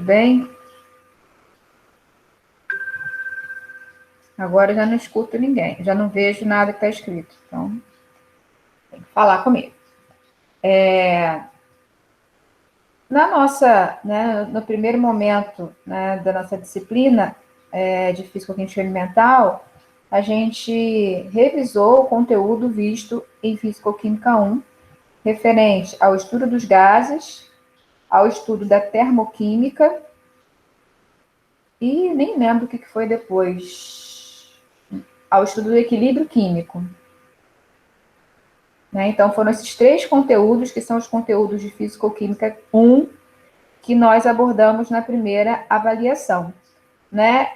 bem? Agora eu já não escuto ninguém, já não vejo nada que está escrito. Então, tem que falar comigo. No primeiro momento, né, da nossa disciplina de Físico-Química Experimental, a gente revisou o conteúdo visto em Físico-Química 1, referente ao estudo dos gases, ao estudo da termoquímica, e nem lembro o que foi depois, ao estudo do equilíbrio químico. Né? Então, foram esses três conteúdos, que são os conteúdos de Físico-Química 1, que nós abordamos na primeira avaliação. Né?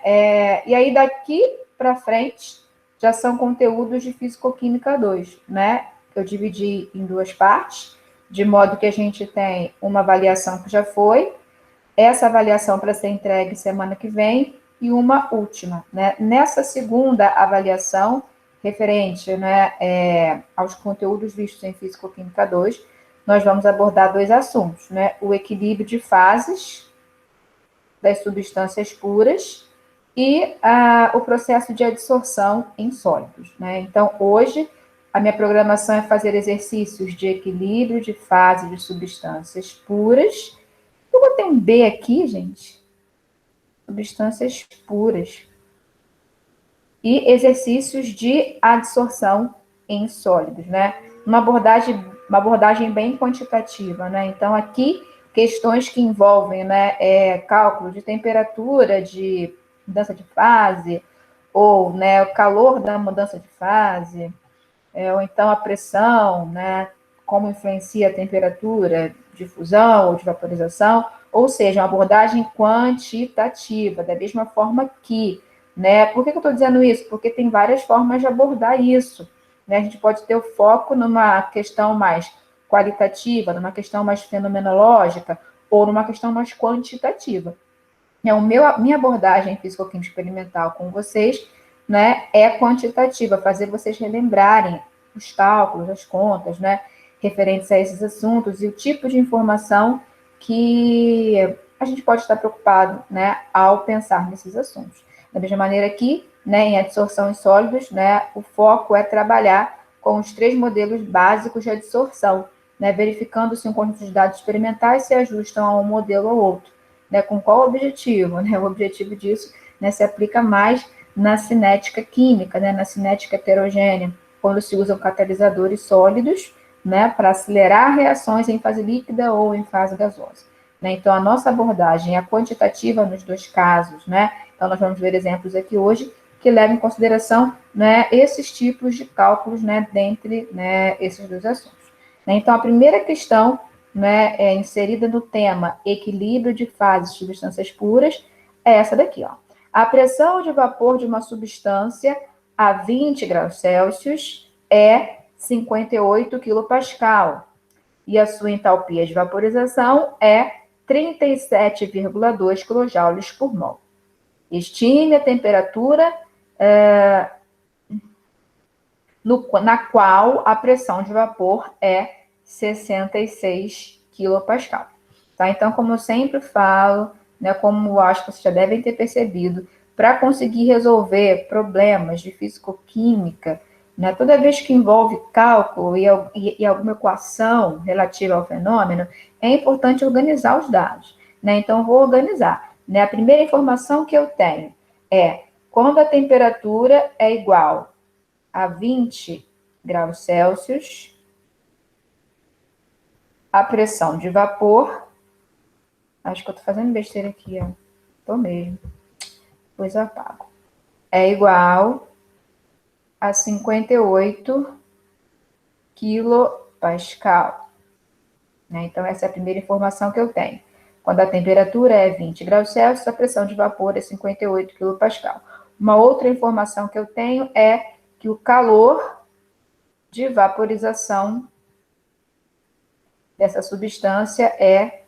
E aí, daqui para frente, já são conteúdos de Físico-Química 2. Né? Eu dividi em duas partes, de modo que a gente tem uma avaliação que já foi, essa avaliação para ser entregue semana que vem, e uma última. Né? Nessa segunda avaliação, referente, né, aos conteúdos vistos em Físico-Química 2, nós vamos abordar dois assuntos, né? O equilíbrio de fases das substâncias puras e o processo de adsorção em sólidos. Né? Então, hoje, a minha programação é fazer exercícios de equilíbrio de fase de substâncias puras. Eu botei um B aqui, gente. Substâncias puras. E exercícios de adsorção em sólidos, né? Uma abordagem bem quantitativa, né? Então, aqui, questões que envolvem, né, cálculo de temperatura, de mudança de fase, ou, né, o calor da mudança de fase, ou então a pressão, né, como influencia a temperatura de fusão ou de vaporização, ou seja, uma abordagem quantitativa, da mesma forma que, né, por que eu estou dizendo isso? Porque tem várias formas de abordar isso, né, a gente pode ter o foco numa questão mais qualitativa, numa questão mais fenomenológica, ou numa questão mais quantitativa. Minha abordagem físico-química experimental com vocês, né, é quantitativa, fazer vocês relembrarem os cálculos, as contas, né, referentes a esses assuntos e o tipo de informação que a gente pode estar preocupado, né, ao pensar nesses assuntos. Da mesma maneira que, né, em adsorção em sólidos, né, o foco é trabalhar com os três modelos básicos de adsorção, né, verificando se um conjunto de dados experimentais se ajustam a um modelo ou outro. Né, com qual objetivo? Né? O objetivo disso, né, se aplica mais na cinética química, né, na cinética heterogênea, quando se usam catalisadores sólidos, né, para acelerar reações em fase líquida ou em fase gasosa. Né? Então, a nossa abordagem é quantitativa nos dois casos. Né? Então, nós vamos ver exemplos aqui hoje que levam em consideração, né, esses tipos de cálculos, né, dentre, né, esses dois assuntos. Né? Então, a primeira questão, né, inserida no tema equilíbrio de fases de substâncias puras, é essa daqui, ó. A pressão de vapor de uma substância a 20 graus Celsius é 58 kPa e a sua entalpia de vaporização é 37,2 kJ por mol. Estime a temperatura na qual a pressão de vapor é 66 kPa. Tá? Então, como eu sempre falo, né, como acho que vocês já devem ter percebido, para conseguir resolver problemas de físico-química, né, toda vez que envolve cálculo e alguma equação relativa ao fenômeno, é importante organizar os dados. Né? Então, eu vou organizar. Né? A primeira informação que eu tenho é quando a temperatura é igual a 20 graus Celsius, a pressão de vapor, acho que eu tô fazendo besteira aqui, ó, tô mesmo, depois eu apago, é igual a 58 kPa. Né? Então, essa é a primeira informação que eu tenho. Quando a temperatura é 20 graus Celsius, a pressão de vapor é 58 kPa. Uma outra informação que eu tenho é que o calor de vaporização dessa substância é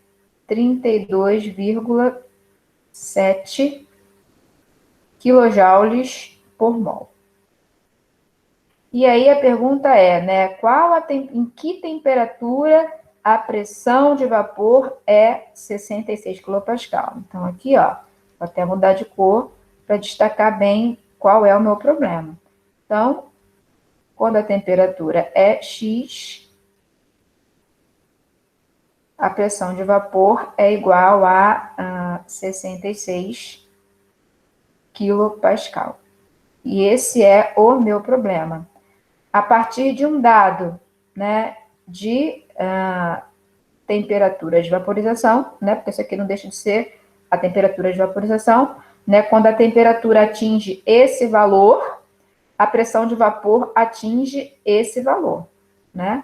32,7 kJ por mol. E aí a pergunta é, né, em que temperatura a pressão de vapor é 66 kPa. Então, aqui, ó, vou até mudar de cor para destacar bem qual é o meu problema. Então, quando a temperatura é X, a pressão de vapor é igual a 66 kPa. E esse é o meu problema. A partir de um dado, né, de temperatura de vaporização, né, porque isso aqui não deixa de ser a temperatura de vaporização, né, quando a temperatura atinge esse valor, a pressão de vapor atinge esse valor, né?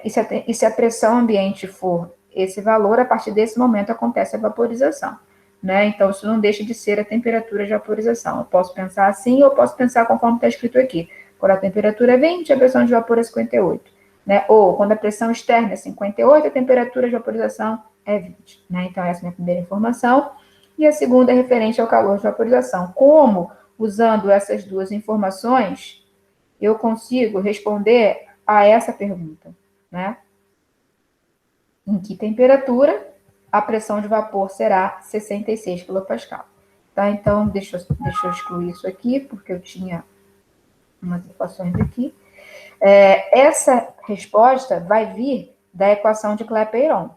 E se a pressão ambiente for esse valor, a partir desse momento acontece a vaporização, né? Então, isso não deixa de ser a temperatura de vaporização. Eu posso pensar assim, ou posso pensar conforme está escrito aqui. Quando a temperatura é 20, a pressão de vapor é 58, né? Ou quando a pressão externa é 58, a temperatura de vaporização é 20, né? Então, essa é a minha primeira informação. E a segunda é referente ao calor de vaporização. Como, usando essas duas informações, eu consigo responder a essa pergunta, né? Em que temperatura a pressão de vapor será 66 kPa? Tá? Então, deixa eu excluir isso aqui, porque eu tinha umas equações aqui. Essa resposta vai vir da equação de Clapeyron,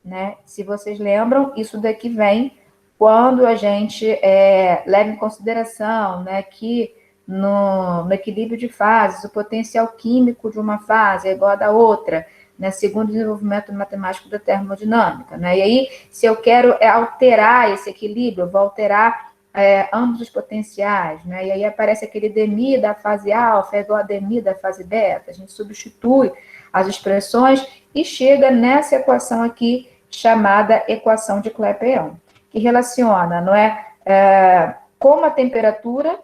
né? Se vocês lembram, isso daqui vem quando a gente leva em consideração, né, que no equilíbrio de fases, o potencial químico de uma fase é igual a da outra, né, segundo o desenvolvimento matemático da termodinâmica, né? E aí, se eu quero alterar esse equilíbrio, eu vou alterar ambos os potenciais, né? E aí aparece aquele dmi da fase alfa é igual a dmi da fase beta. A gente substitui as expressões e chega nessa equação aqui, chamada equação de Clapeyron, que relaciona, não é, como a temperatura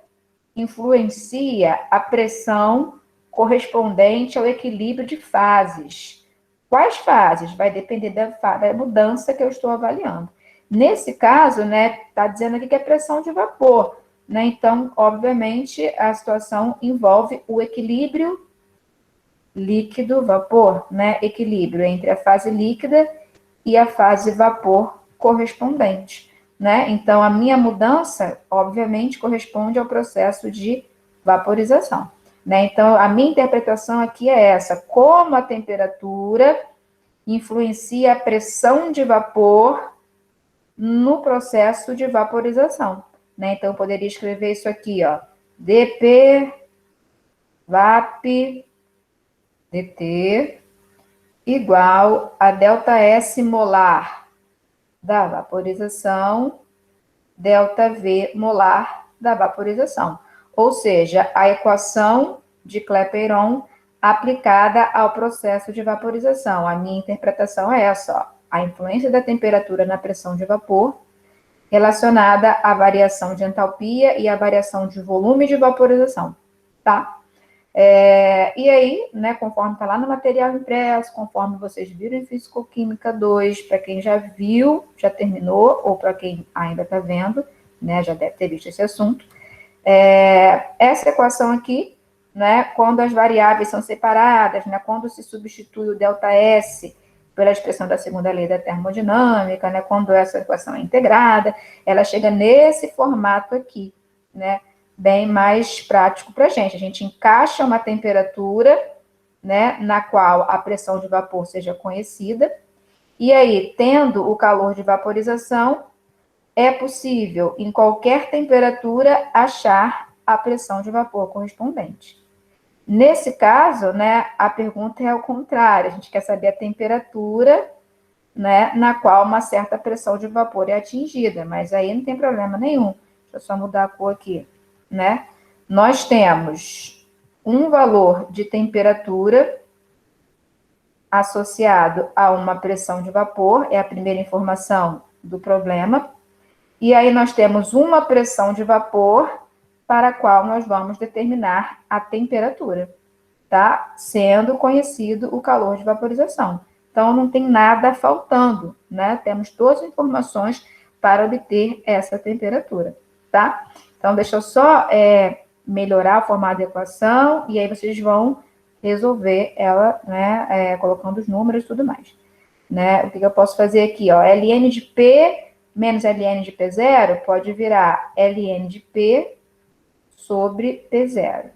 influencia a pressão correspondente ao equilíbrio de fases. Quais fases? Vai depender da mudança que eu estou avaliando. Nesse caso, né, está dizendo aqui que é pressão de vapor, né? Então, obviamente, a situação envolve o equilíbrio líquido-vapor, né? Equilíbrio entre a fase líquida e a fase vapor correspondente, né? Então, a minha mudança, obviamente, corresponde ao processo de vaporização, né? Então, a minha interpretação aqui é essa: como a temperatura influencia a pressão de vapor no processo de vaporização, né? Então, eu poderia escrever isso aqui, ó, dp vap dt igual a ΔS molar da vaporização, ΔV molar da vaporização. Ou seja, a equação de Clapeyron aplicada ao processo de vaporização. A minha interpretação é essa, ó: a influência da temperatura na pressão de vapor relacionada à variação de entalpia e à variação de volume de vaporização, tá? E aí, né, conforme está lá no material impresso, conforme vocês viram em Físico-Química 2, para quem já viu, já terminou, ou para quem ainda está vendo, né, já deve ter visto esse assunto, essa equação aqui, né, quando as variáveis são separadas, né, quando se substitui o ΔS pela expressão da segunda lei da termodinâmica, né, quando essa equação é integrada, ela chega nesse formato aqui, né, bem mais prático para a gente. A gente encaixa uma temperatura, né, na qual a pressão de vapor seja conhecida, e aí, tendo o calor de vaporização, é possível, em qualquer temperatura, achar a pressão de vapor correspondente. Nesse caso, né, a pergunta é ao contrário: a gente quer saber a temperatura, né, na qual uma certa pressão de vapor é atingida, mas aí não tem problema nenhum. Deixa eu só mudar a cor aqui, né? Nós temos um valor de temperatura associado a uma pressão de vapor, é a primeira informação do problema, e aí nós temos uma pressão de vapor para a qual nós vamos determinar a temperatura, tá? Sendo conhecido o calor de vaporização. Então, não tem nada faltando, né? Temos todas as informações para obter essa temperatura, tá? Então, deixa eu só melhorar o formato da equação, e aí vocês vão resolver ela, né, colocando os números e tudo mais. Né? O que eu posso fazer aqui? Ó, ln de P menos ln de P0 pode virar ln de P sobre P0.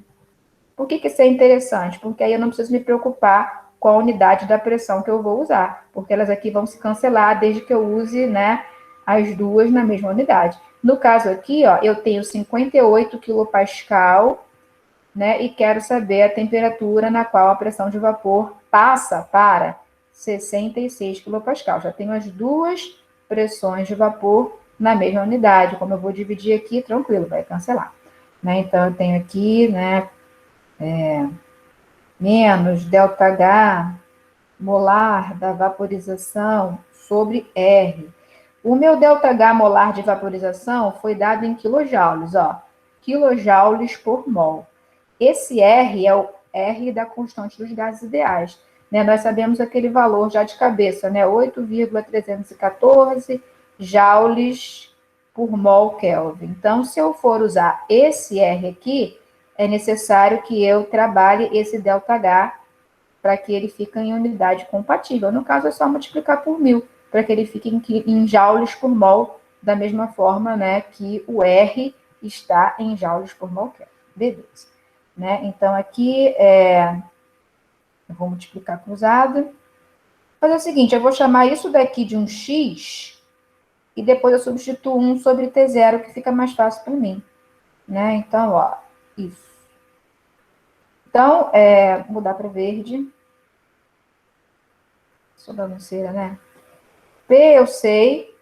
Por que isso é interessante? Porque aí eu não preciso me preocupar com a unidade da pressão que eu vou usar, porque elas aqui vão se cancelar desde que eu use, né, as duas na mesma unidade. No caso aqui, ó, eu tenho 58 kPa, né, e quero saber a temperatura na qual a pressão de vapor passa para 66 kPa. Já tenho as duas pressões de vapor na mesma unidade. Como eu vou dividir aqui, tranquilo, vai cancelar. Né? Então, eu tenho aqui, né, menos ΔH molar da vaporização sobre R. O meu ΔH molar de vaporização foi dado em quilojoules, ó, quilojoules por mol. Esse R é o R da constante dos gases ideais. Né? Nós sabemos aquele valor já de cabeça, né? 8,314 joules por mol Kelvin. Então, se eu for usar esse R aqui, é necessário que eu trabalhe esse ΔH para que ele fique em unidade compatível. No caso, é só multiplicar por 1000, para que ele fique em joules por mol, da mesma forma, né, que o R está em joules por mol Kelvin. Beleza. Né? Então, aqui, eu vou multiplicar cruzado. Vou fazer o seguinte, eu vou chamar isso daqui de um X, e depois eu substituo 1 sobre T0, que fica mais fácil para mim. Né? Então, ó, isso. Então, mudar para verde. Sou bagunceira, né? P eu sei,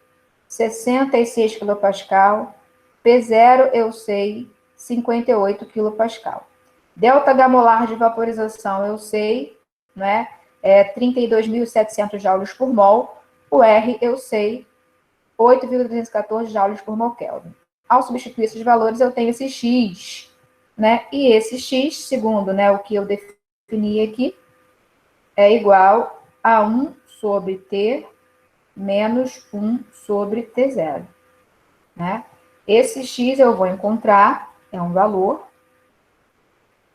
66 kPa. P0 eu sei, 58 kPa. ΔH molar de vaporização eu sei, né? 32.700 joules por mol. O R eu sei, 8,314 joules por mol Kelvin. Ao substituir esses valores, eu tenho esse X, né? E esse X, segundo, né, o que eu defini aqui, é igual a 1 sobre T menos 1 sobre T0, né? Esse X eu vou encontrar, é um valor.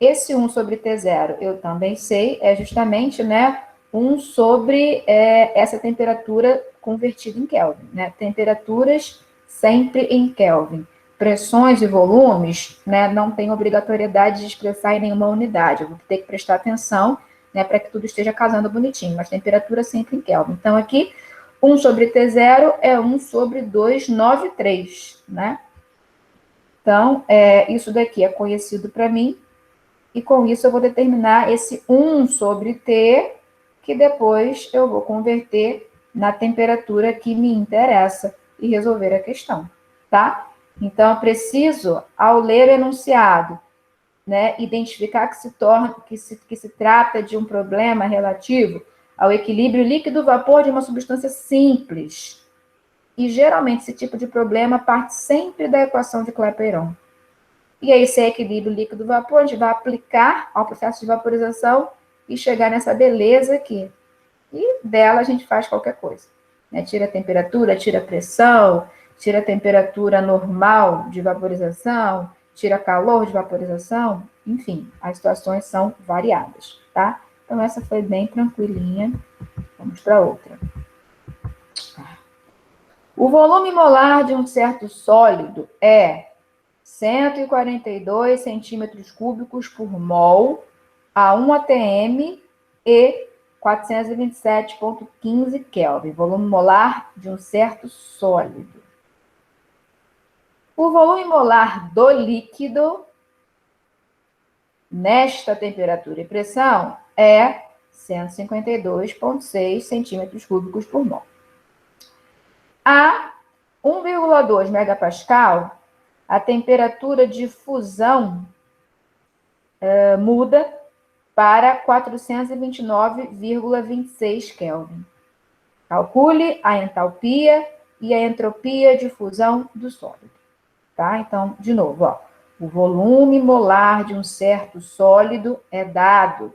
Esse 1 sobre T0 eu também sei, é justamente, né, 1 sobre essa temperatura convertida em Kelvin, né? Temperaturas sempre em Kelvin. Pressões e volumes, né, não tem obrigatoriedade de expressar em nenhuma unidade. Eu vou ter que prestar atenção, né, para que tudo esteja casando bonitinho, mas temperatura sempre em Kelvin. Então, aqui, 1 sobre T0 é 1 sobre 293, né? Então, isso daqui é conhecido para mim, e com isso eu vou determinar esse 1 sobre T, que depois eu vou converter na temperatura que me interessa e resolver a questão, tá? Então, eu preciso, ao ler o enunciado, né, identificar que se trata de um problema relativo ao equilíbrio líquido-vapor de uma substância simples. E, geralmente, esse tipo de problema parte sempre da equação de Clapeyron. E aí, esse equilíbrio líquido-vapor, a gente vai aplicar ao processo de vaporização e chegar nessa beleza aqui. E dela a gente faz qualquer coisa. Né? Tira a temperatura, tira a pressão, tira a temperatura normal de vaporização, tira calor de vaporização, enfim, as situações são variadas, tá? Então, essa foi bem tranquilinha. Vamos para outra. O volume molar de um certo sólido é 142 centímetros cúbicos por mol a 1 atm e 427,15 Kelvin. Volume molar de um certo sólido. O volume molar do líquido, nesta temperatura e pressão, é 152,6 centímetros cúbicos por mol. A 1,2 megapascal, a temperatura de fusão muda para 429,26 Kelvin. Calcule a entalpia e a entropia de fusão do sólido. Tá? Então, de novo, ó, o volume molar de um certo sólido é dado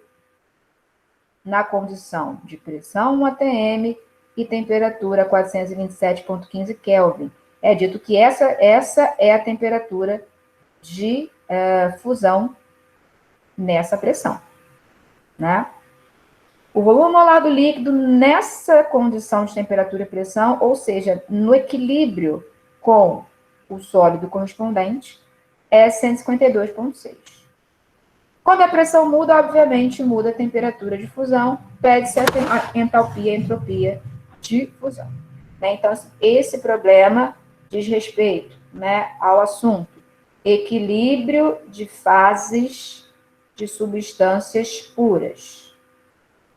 na condição de pressão 1 atm e temperatura 427,15 Kelvin. É dito que essa é a temperatura de fusão nessa pressão. né? O volume molar do líquido nessa condição de temperatura e pressão, ou seja, no equilíbrio com o sólido correspondente, é 152,6. Quando a pressão muda, obviamente, muda a temperatura de fusão, pede-se a entalpia e entropia de fusão. Né? Então, esse problema diz respeito, né, ao assunto equilíbrio de fases de substâncias puras.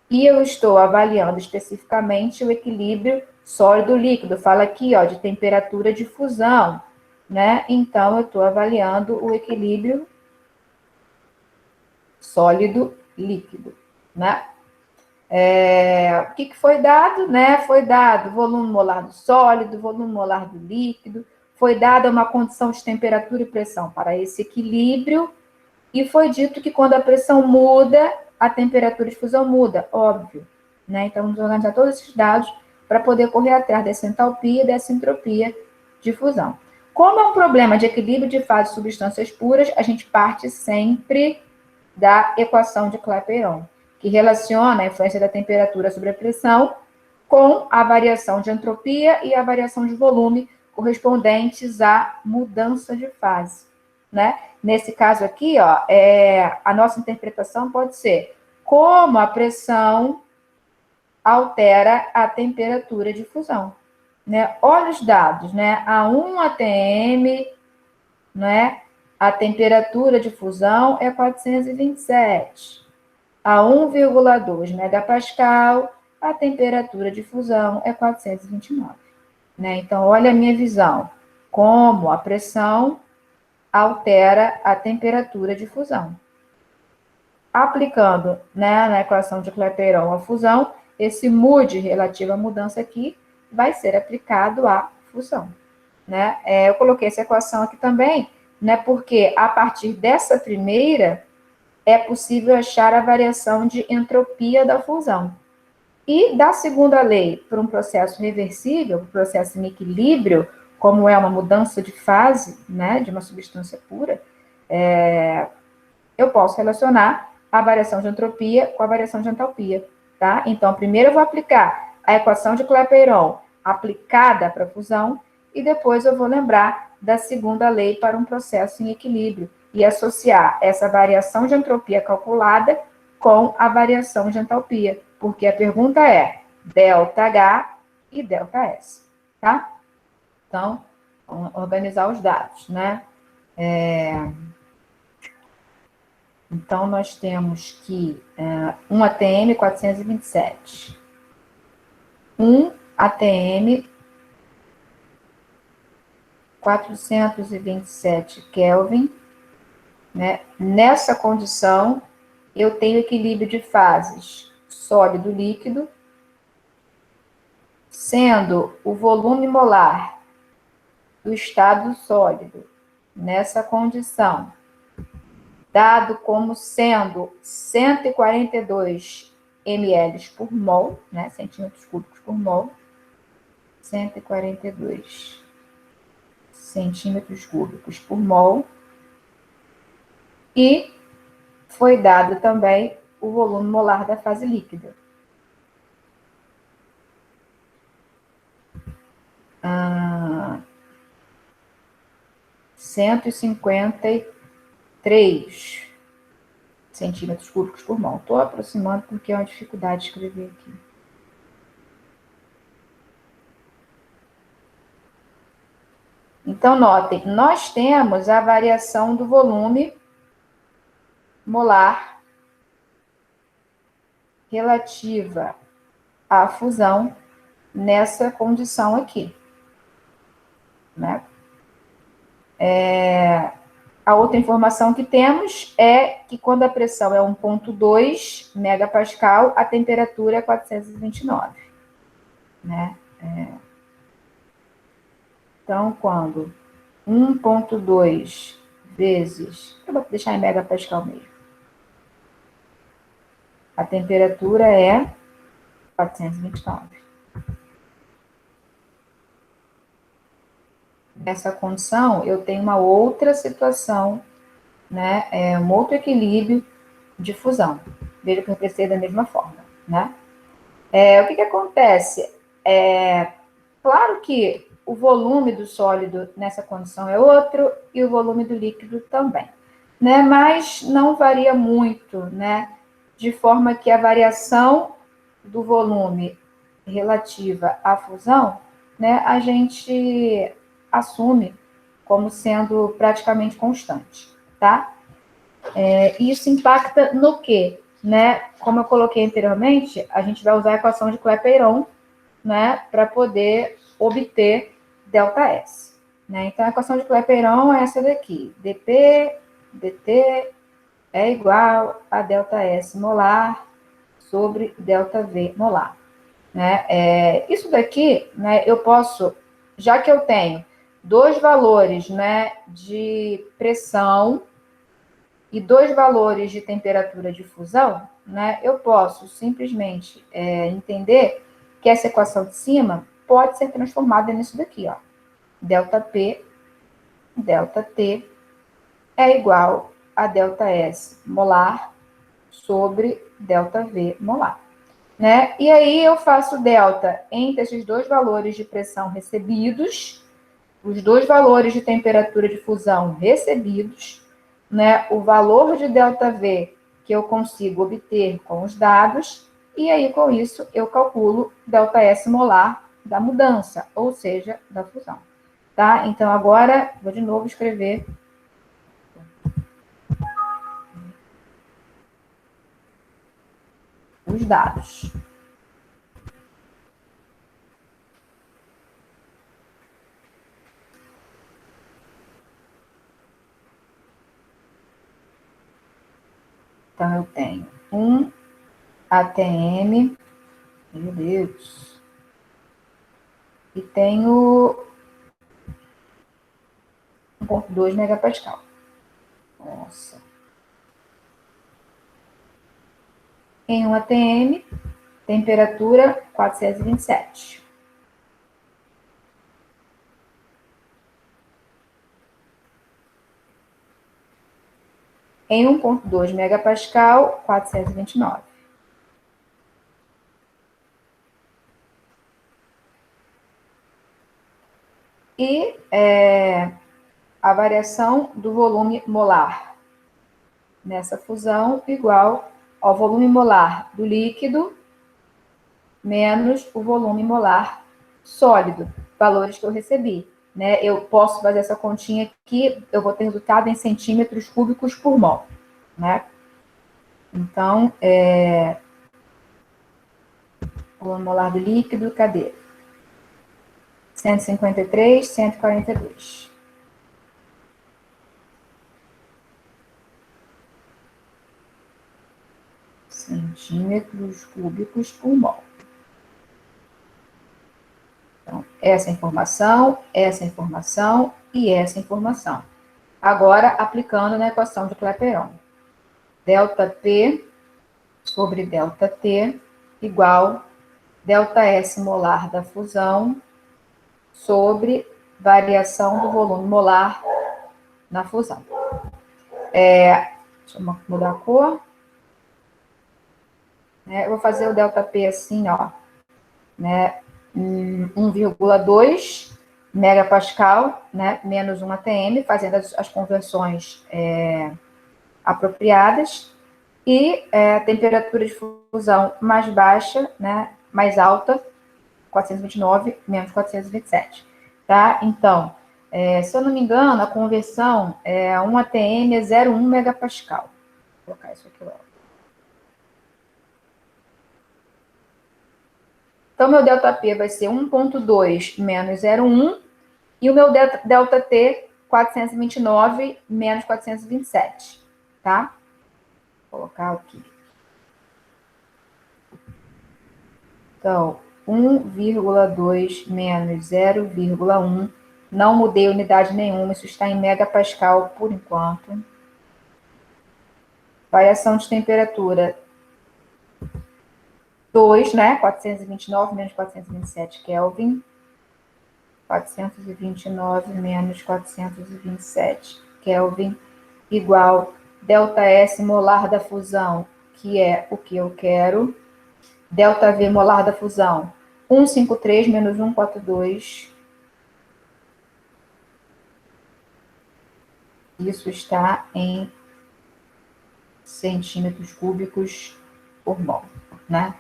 E eu estou avaliando especificamente o equilíbrio sólido-líquido. Fala aqui, ó, de temperatura de fusão, né? Então, eu estou avaliando o equilíbrio sólido-líquido, né? O que foi dado, né? Foi dado volume molar do sólido, volume molar do líquido, foi dada uma condição de temperatura e pressão para esse equilíbrio, e foi dito que quando a pressão muda, a temperatura de fusão muda, óbvio. Né? Então, vamos organizar todos esses dados para poder correr atrás dessa entalpia e dessa entropia de fusão. Como é um problema de equilíbrio de fase de substâncias puras, a gente parte sempre da equação de Clapeyron, que relaciona a influência da temperatura sobre a pressão com a variação de entropia e a variação de volume correspondentes à mudança de fase. Né? Nesse caso aqui, ó, a nossa interpretação pode ser como a pressão altera a temperatura de fusão. Né? Olha os dados, né? A 1 atm, né? A temperatura de fusão é 427. A 1,2 megapascal, a temperatura de fusão é 429. Né? Então, olha a minha visão. Como a pressão altera a temperatura de fusão. Aplicando, né, na equação de Clapeyron a fusão, esse MUD relativo à mudança aqui vai ser aplicado à fusão. Né? Eu coloquei essa equação aqui também, né, porque a partir dessa primeira é possível achar a variação de entropia da fusão. E da segunda lei para um processo reversível, um processo em equilíbrio, como é uma mudança de fase, né, de uma substância pura, eu posso relacionar a variação de entropia com a variação de entalpia, tá? Então, primeiro eu vou aplicar a equação de Clapeyron aplicada para a fusão, e depois eu vou lembrar da segunda lei para um processo em equilíbrio e associar essa variação de entropia calculada com a variação de entalpia, porque a pergunta é ΔH e ΔS, tá? Então, vamos organizar os dados, né? Então, nós temos que 1 atm 427, 1 atm 427 Kelvin, né? Nessa condição, eu tenho equilíbrio de fases sólido-líquido, sendo o volume molar do estado sólido, nessa condição, dado como sendo 142 ml por mol, né, centímetros cúbicos por mol, 142 centímetros cúbicos por mol, e foi dado também o volume molar da fase líquida. 153 centímetros cúbicos por mol. Estou aproximando porque é uma dificuldade de escrever aqui. Então, notem, nós temos a variação do volume molar relativa à fusão nessa condição aqui. Né? A outra informação que temos é que quando a pressão é 1,2 megapascal, a temperatura é 429. Né? Então, quando 1,2 vezes... Eu vou deixar em megapascal mesmo. A temperatura é 429. Nessa condição, eu tenho uma outra situação, né? Um outro equilíbrio de fusão. Veja que eu representei da mesma forma, né? O que acontece? Claro que o volume do sólido nessa condição é outro e o volume do líquido também, né? Mas não varia muito, né? De forma que a variação do volume relativa à fusão, né, a gente assume como sendo praticamente constante, tá? Isso impacta no quê? Né? Como eu coloquei anteriormente, a gente vai usar a equação de Clapeyron, né, para poder obter ΔS. Né? Então, a equação de Clapeyron é essa daqui. dP dt é igual a ΔS molar sobre ΔV molar. Né? Isso daqui, né, eu posso, já que eu tenho dois valores, né, de pressão e dois valores de temperatura de fusão, né, eu posso simplesmente entender que essa equação de cima pode ser transformada nisso daqui, ó. ΔP, ΔT é igual a ΔS molar sobre ΔV molar. Né? E aí eu faço delta entre esses dois valores de pressão recebidos, os dois valores de temperatura de fusão recebidos, né? O valor de ΔV que eu consigo obter com os dados, e aí com isso eu calculo ΔS molar da mudança, ou seja, da fusão. Tá? Então agora vou de novo escrever os dados. Então eu tenho um ATM, meu Deus, e tenho 1,2 megapascal. Nossa. Em um ATM, temperatura 427. Em 1,2 megapascal, 429. E a variação do volume molar nessa fusão igual ao volume molar do líquido menos o volume molar sólido, valores que eu recebi. Né? Eu posso fazer essa continha aqui, eu vou ter resultado em centímetros cúbicos por mol. Né? Então, o volume molar do líquido, cadê? 153, 142. Centímetros cúbicos por mol. Então, essa informação e essa informação. Agora, aplicando na equação de Clapeyron. ΔP sobre ΔT igual ΔS molar da fusão sobre variação do volume molar na fusão. Deixa eu mudar a cor. Eu vou fazer o ΔP assim, ó, né? 1,2 megapascal, né? Menos 1 ATM, fazendo as conversões apropriadas. E a temperatura de fusão mais baixa, né? Mais alta, 429 menos 427. Tá? Então, se eu não me engano, a conversão 1 ATM é 0,1 megapascal. Vou colocar isso aqui logo. Então, meu ΔP vai ser 1,2 menos 0,1 e o meu ΔT 429 menos 427, tá? Vou colocar aqui. Então, 1,2 menos 0,1. Não mudei unidade nenhuma, isso está em megapascal por enquanto. Variação de temperatura 2, né? 429 menos 427 Kelvin. 429 menos 427 Kelvin igual ΔS molar da fusão que é o que eu quero. ΔV molar da fusão, 153 menos 142. Isso está em centímetros cúbicos por mol, né?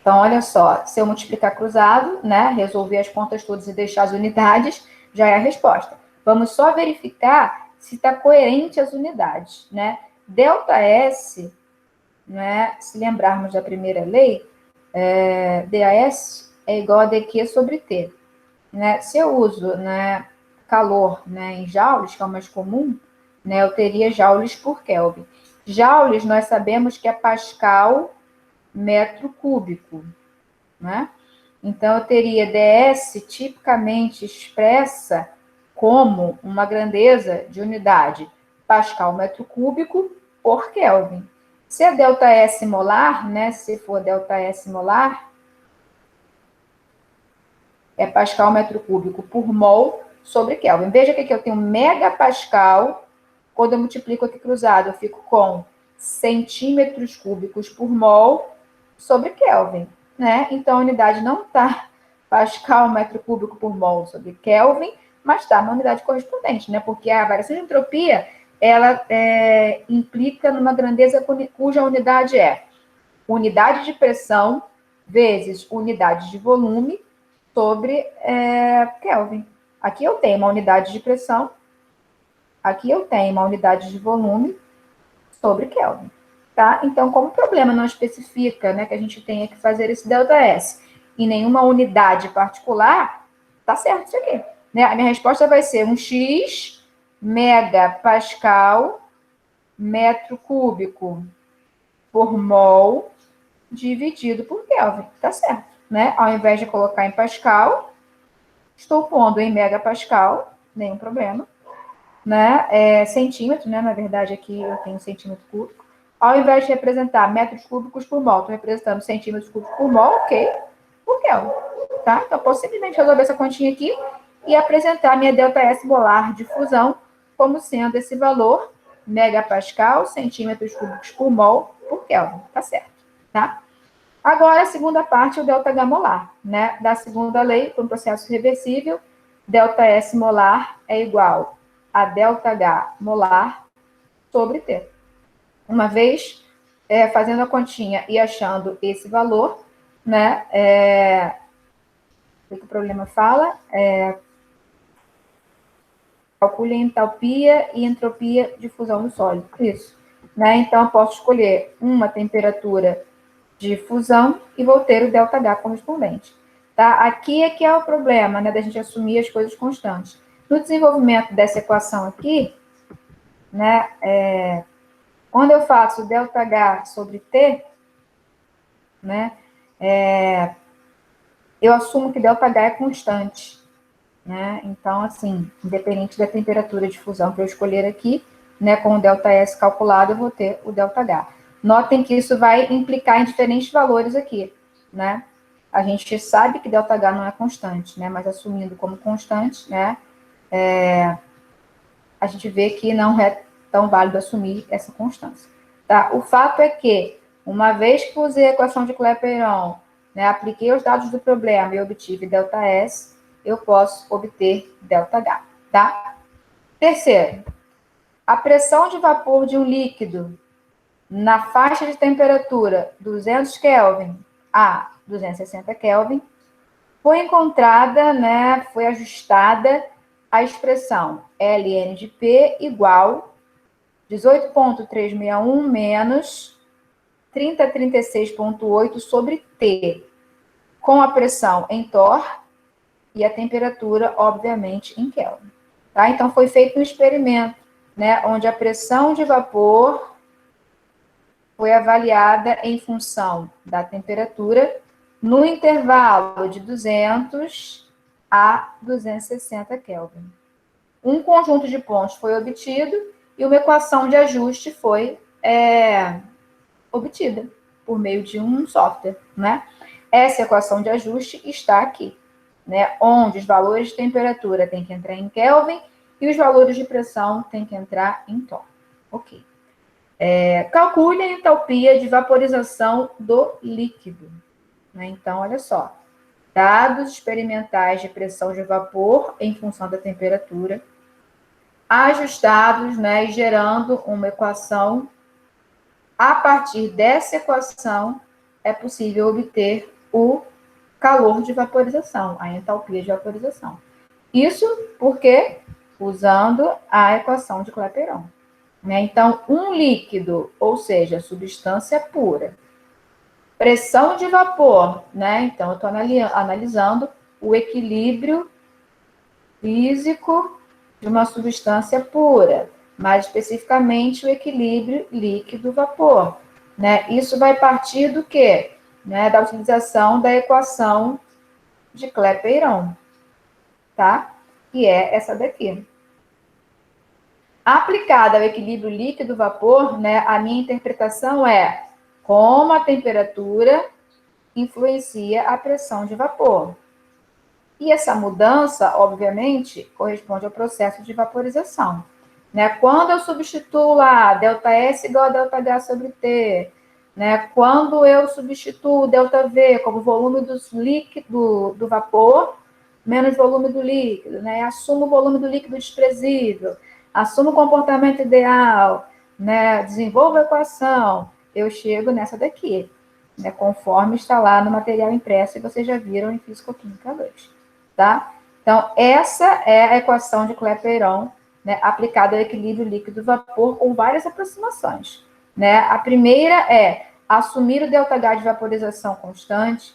Então, olha só, se eu multiplicar cruzado, né, resolver as contas todas e deixar as unidades, já é a resposta. Vamos só verificar se está coerente as unidades, né? ΔS, né, se lembrarmos da primeira lei, DAS é igual a dQ sobre T. Né? Se eu uso, né, calor, né, em joules, que é o mais comum, né, eu teria joules por Kelvin. Joules, nós sabemos que é Pascal metro cúbico, né? Então, eu teria ds tipicamente expressa como uma grandeza de unidade Pascal metro cúbico por Kelvin. Se é ΔS molar, né, se for ΔS molar, é Pascal metro cúbico por mol sobre Kelvin. Veja que aqui eu tenho megapascal, quando eu multiplico aqui cruzado, eu fico com centímetros cúbicos por mol sobre Kelvin, né? Então, a unidade não está Pascal metro cúbico por mol sobre Kelvin, mas está na unidade correspondente, né? Porque a variação de entropia, ela implica numa grandeza cuja unidade é unidade de pressão vezes unidade de volume sobre Kelvin. Aqui eu tenho uma unidade de pressão, aqui eu tenho uma unidade de volume sobre Kelvin. Tá? Então, como o problema não especifica, né, que a gente tenha que fazer esse ΔS em nenhuma unidade particular, tá certo isso aqui. Né? A minha resposta vai ser um X megapascal metro cúbico por mol dividido por Kelvin. Tá certo. Né? Ao invés de colocar em Pascal, estou pondo em megapascal, nenhum problema. Né? Centímetro, né? Na verdade, aqui eu tenho centímetro cúbico. Ao invés de representar metros cúbicos por mol, estou representando centímetros cúbicos por mol, ok? Por Kelvin. Tá? Então, eu posso simplesmente resolver essa continha aqui e apresentar a minha ΔS molar de fusão como sendo esse valor, megapascal, centímetros cúbicos por mol, por Kelvin. Tá certo. Tá? Agora, a segunda parte, o ΔH molar, né? Da segunda lei, para um processo reversível, ΔS molar é igual a ΔH molar sobre T. Uma vez fazendo a continha e achando esse valor, né? O que o problema fala? Calcule a entalpia e entropia de fusão do sólido. Isso. Né? Então, eu posso escolher uma temperatura de fusão e vou ter o ΔH correspondente. Tá? Aqui é que é o problema, né, da gente assumir as coisas constantes. No desenvolvimento dessa equação aqui, né, quando eu faço ΔH sobre T, né, eu assumo que ΔH é constante. Né? Então, assim, independente da temperatura de fusão que eu escolher aqui, né, com o ΔS calculado, eu vou ter o ΔH. Notem que isso vai implicar em diferentes valores aqui, né? A gente sabe que ΔH não é constante, né? Mas assumindo como constante, né? A gente vê que não é tão válido assumir essa constância. Tá? O fato é que, uma vez que usei a equação de Clapeyron, né, apliquei os dados do problema e obtive ΔS, eu posso obter ΔH. Tá? Terceiro, a pressão de vapor de um líquido na faixa de temperatura 200 Kelvin a 260 Kelvin foi encontrada, né, foi ajustada a expressão ln de P igual 18,361 menos 3036,8 sobre T, com a pressão em torr e a temperatura, obviamente, em Kelvin. Tá? Então, foi feito um experimento, né, onde a pressão de vapor foi avaliada em função da temperatura no intervalo de 200 a 260 Kelvin. Um conjunto de pontos foi obtido e uma equação de ajuste foi obtida por meio de um software, né? Essa equação de ajuste está aqui, né? Onde os valores de temperatura têm que entrar em Kelvin e os valores de pressão têm que entrar em torr. Ok. Calcule a entalpia de vaporização do líquido. Né? Então, olha só. Dados experimentais de pressão de vapor em função da temperatura, ajustados, né, e gerando uma equação. A partir dessa equação, é possível obter o calor de vaporização, a entalpia de vaporização. Isso porque usando a equação de Clapeyron. Né? Então, um líquido, ou seja, substância pura, pressão de vapor, né? Então, eu estou analisando o equilíbrio físico de uma substância pura, mais especificamente o equilíbrio líquido-vapor. Né? Isso vai partir do quê? Né? Da utilização da equação de Clapeyron, tá? Que é essa daqui. Aplicada ao equilíbrio líquido-vapor, né, a minha interpretação é como a temperatura influencia a pressão de vapor. E essa mudança, obviamente, corresponde ao processo de vaporização. Né? Quando eu substituo lá ΔS igual a ΔH sobre T, né? Quando eu substituo ΔV como volume do vapor menos volume do líquido, né? Assumo o volume do líquido desprezível, assumo o comportamento ideal, né? Desenvolvo a equação, eu chego nessa daqui, né? Conforme está lá no material impresso e vocês já viram em Físico-Química 2. Tá? Então, essa é a equação de Clapeyron, né, aplicada ao equilíbrio líquido-vapor com várias aproximações. Né? A primeira é assumir o ΔH de vaporização constante,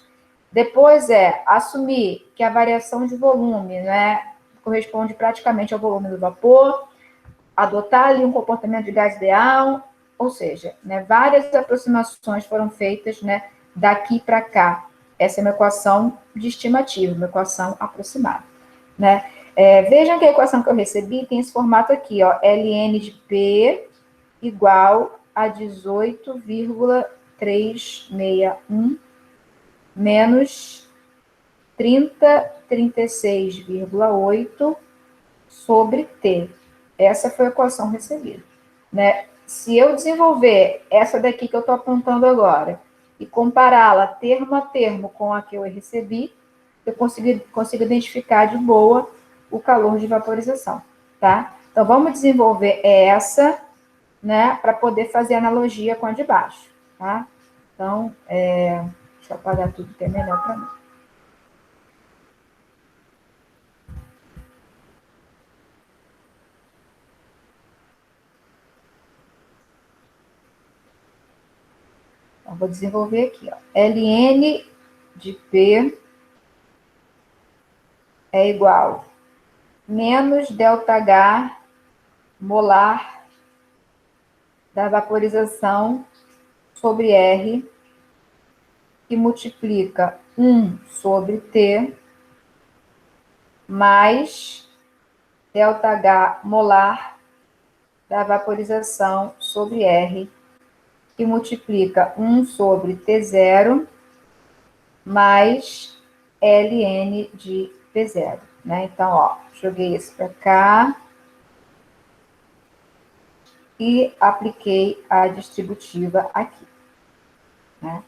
depois é assumir que a variação de volume, né, corresponde praticamente ao volume do vapor, adotar ali um comportamento de gás ideal, ou seja, né, várias aproximações foram feitas, né, daqui para cá. Essa é uma equação de estimativa, uma equação aproximada. Né? Vejam que a equação que eu recebi tem esse formato aqui, ó, ln de P igual a 18,361 menos 3036,8 sobre T. Essa foi a equação recebida. Né? Se eu desenvolver essa daqui que eu estou apontando agora e compará-la termo a termo com a que eu recebi, eu consigo identificar de boa o calor de vaporização. Tá? Então, vamos desenvolver essa, né, para poder fazer analogia com a de baixo. Tá? Então, deixa eu apagar tudo que é melhor para mim. Então, vou desenvolver aqui, ó. Ln de P é igual menos ΔH molar da vaporização sobre R, que multiplica 1 sobre T, mais ΔH molar da vaporização sobre R, que multiplica 1 sobre T0, mais ln de P0. Né? Então, ó, joguei isso para cá e apliquei a distributiva aqui. Né?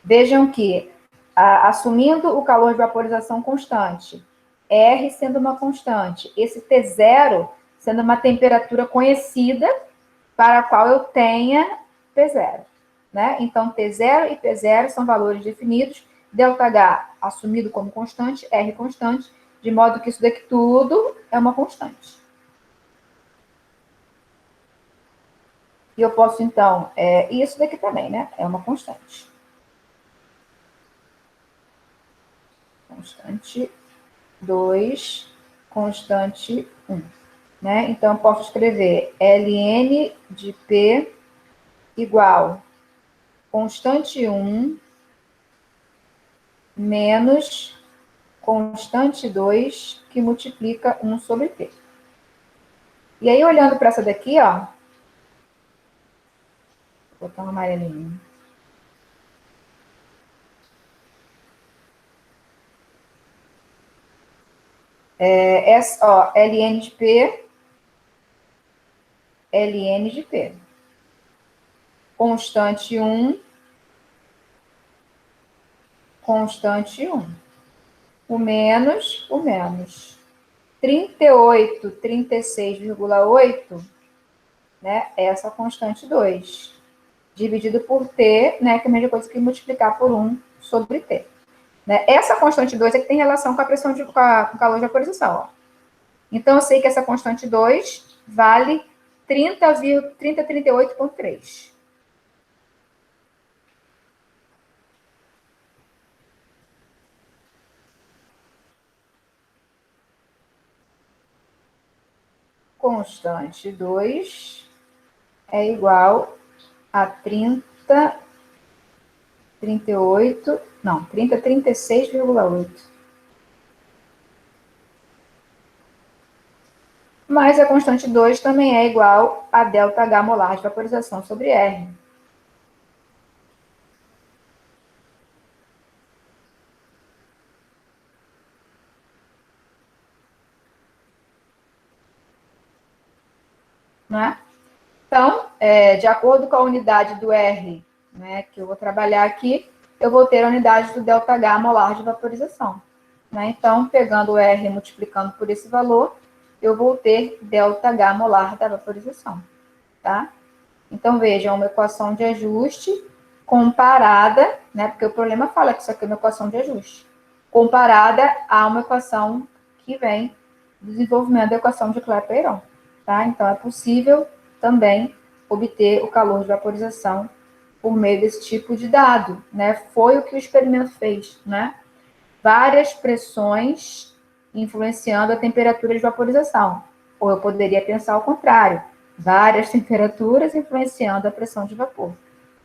Vejam que, assumindo o calor de vaporização constante, R sendo uma constante, esse T0 sendo uma temperatura conhecida para a qual eu tenha P0. Né? Então, T0 e P0 são valores definidos, ΔH assumido como constante, R constante, de modo que isso daqui tudo é uma constante. E eu posso, então, e isso daqui também, né? É uma constante. Constante 2, constante 1. Né? Então, eu posso escrever ln de P igual constante 1 menos constante 2, que multiplica 1 sobre T. E aí, olhando para essa daqui, ó, vou botar um amarelinho. Essa, ó, ln de P, ln de P. constante 1, constante 1. O menos, 38, 36,8, né? Essa constante 2. Dividido por T, né? Que é a mesma coisa que multiplicar por 1 sobre T. Né? Essa constante 2 é que tem relação com a pressão com o calor de vaporização. Ó. Então, eu sei que essa constante 2 vale 30,38,3. Constante 2 é igual a 36,8. Mas a constante 2 também é igual a ΔH molar de vaporização sobre R. Né? Então, de acordo com a unidade do R, né, que eu vou trabalhar aqui, eu vou ter a unidade do ΔH molar de vaporização. Né? Então, pegando o R e multiplicando por esse valor, eu vou ter ΔH molar da vaporização. Tá? Então, vejam, uma equação de ajuste comparada, né, porque o problema fala que isso aqui é uma equação de ajuste, comparada a uma equação que vem do desenvolvimento da equação de Clapeyron. Tá? Então, é possível também obter o calor de vaporização por meio desse tipo de dado. Né? Foi o que o experimento fez. Né? Várias pressões influenciando a temperatura de vaporização. Ou eu poderia pensar ao contrário, várias temperaturas influenciando a pressão de vapor.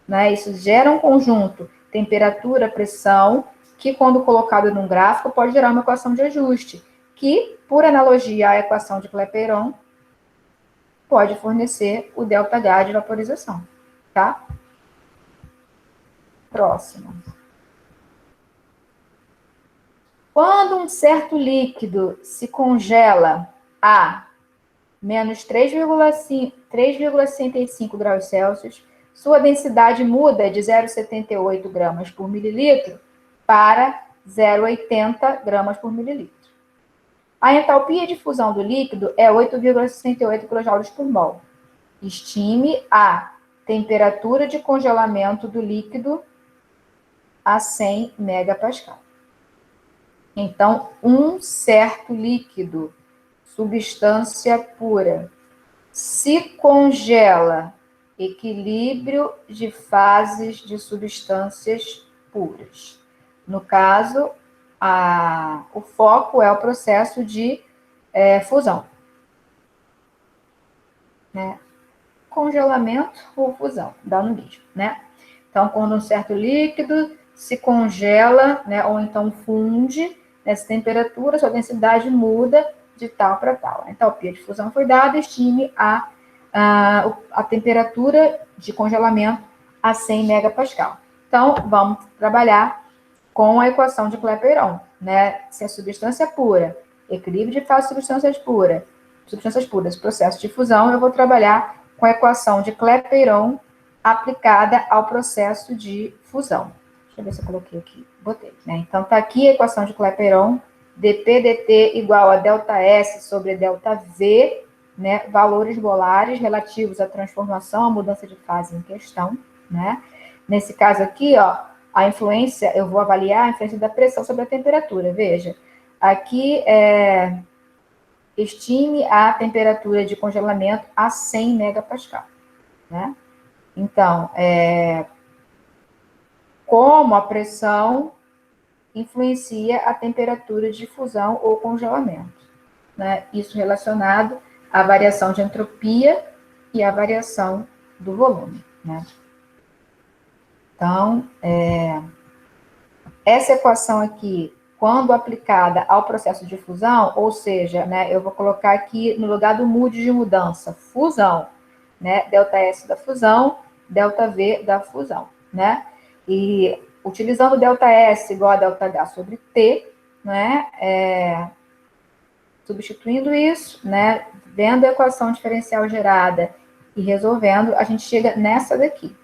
Né? Isso gera um conjunto temperatura, pressão, que quando colocado num gráfico pode gerar uma equação de ajuste, que, por analogia à equação de Clapeyron, pode fornecer o ΔH de vaporização. Tá? Próximo. Quando um certo líquido se congela a menos 3,65 graus Celsius, sua densidade muda de 0,78 gramas por mililitro para 0,80 gramas por mililitro. A entalpia de fusão do líquido é 8,68 kJ por mol. Estime a temperatura de congelamento do líquido a 100 megapascal. Então, um certo líquido, substância pura, se congela, equilíbrio de fases de substâncias puras. No caso, o foco é o processo de fusão. Né? Congelamento ou fusão, dá no mesmo, né? Então, quando um certo líquido se congela, né, ou então funde, nessa temperatura, sua densidade muda de tal para tal. A entalpia de fusão foi dada, estime a temperatura de congelamento a 100 megapascal. Então, vamos trabalhar com a equação de Clapeyron, né? Se a substância pura, equilíbrio de fase de substâncias puras, processo de fusão, eu vou trabalhar com a equação de Clapeyron aplicada ao processo de fusão. Deixa eu ver se eu coloquei aqui. Botei, né? Então, está aqui a equação de Clapeyron, dP dt igual a ΔS sobre ΔV, né? Valores molares relativos à transformação, à mudança de fase em questão, né? Nesse caso aqui, ó, a influência, eu vou avaliar a influência da pressão sobre a temperatura. Veja, aqui estime a temperatura de congelamento a 100 megapascal, né? Então, como a pressão influencia a temperatura de fusão ou congelamento, né? Isso relacionado à variação de entropia e à variação do volume, né? Então, essa equação aqui, quando aplicada ao processo de fusão, ou seja, né, eu vou colocar aqui no lugar do mood de mudança, fusão, né, ΔS da fusão, ΔV da fusão, né? E utilizando ΔS igual a ΔH sobre T, né, substituindo isso, né, vendo a equação diferencial gerada e resolvendo, a gente chega nessa daqui,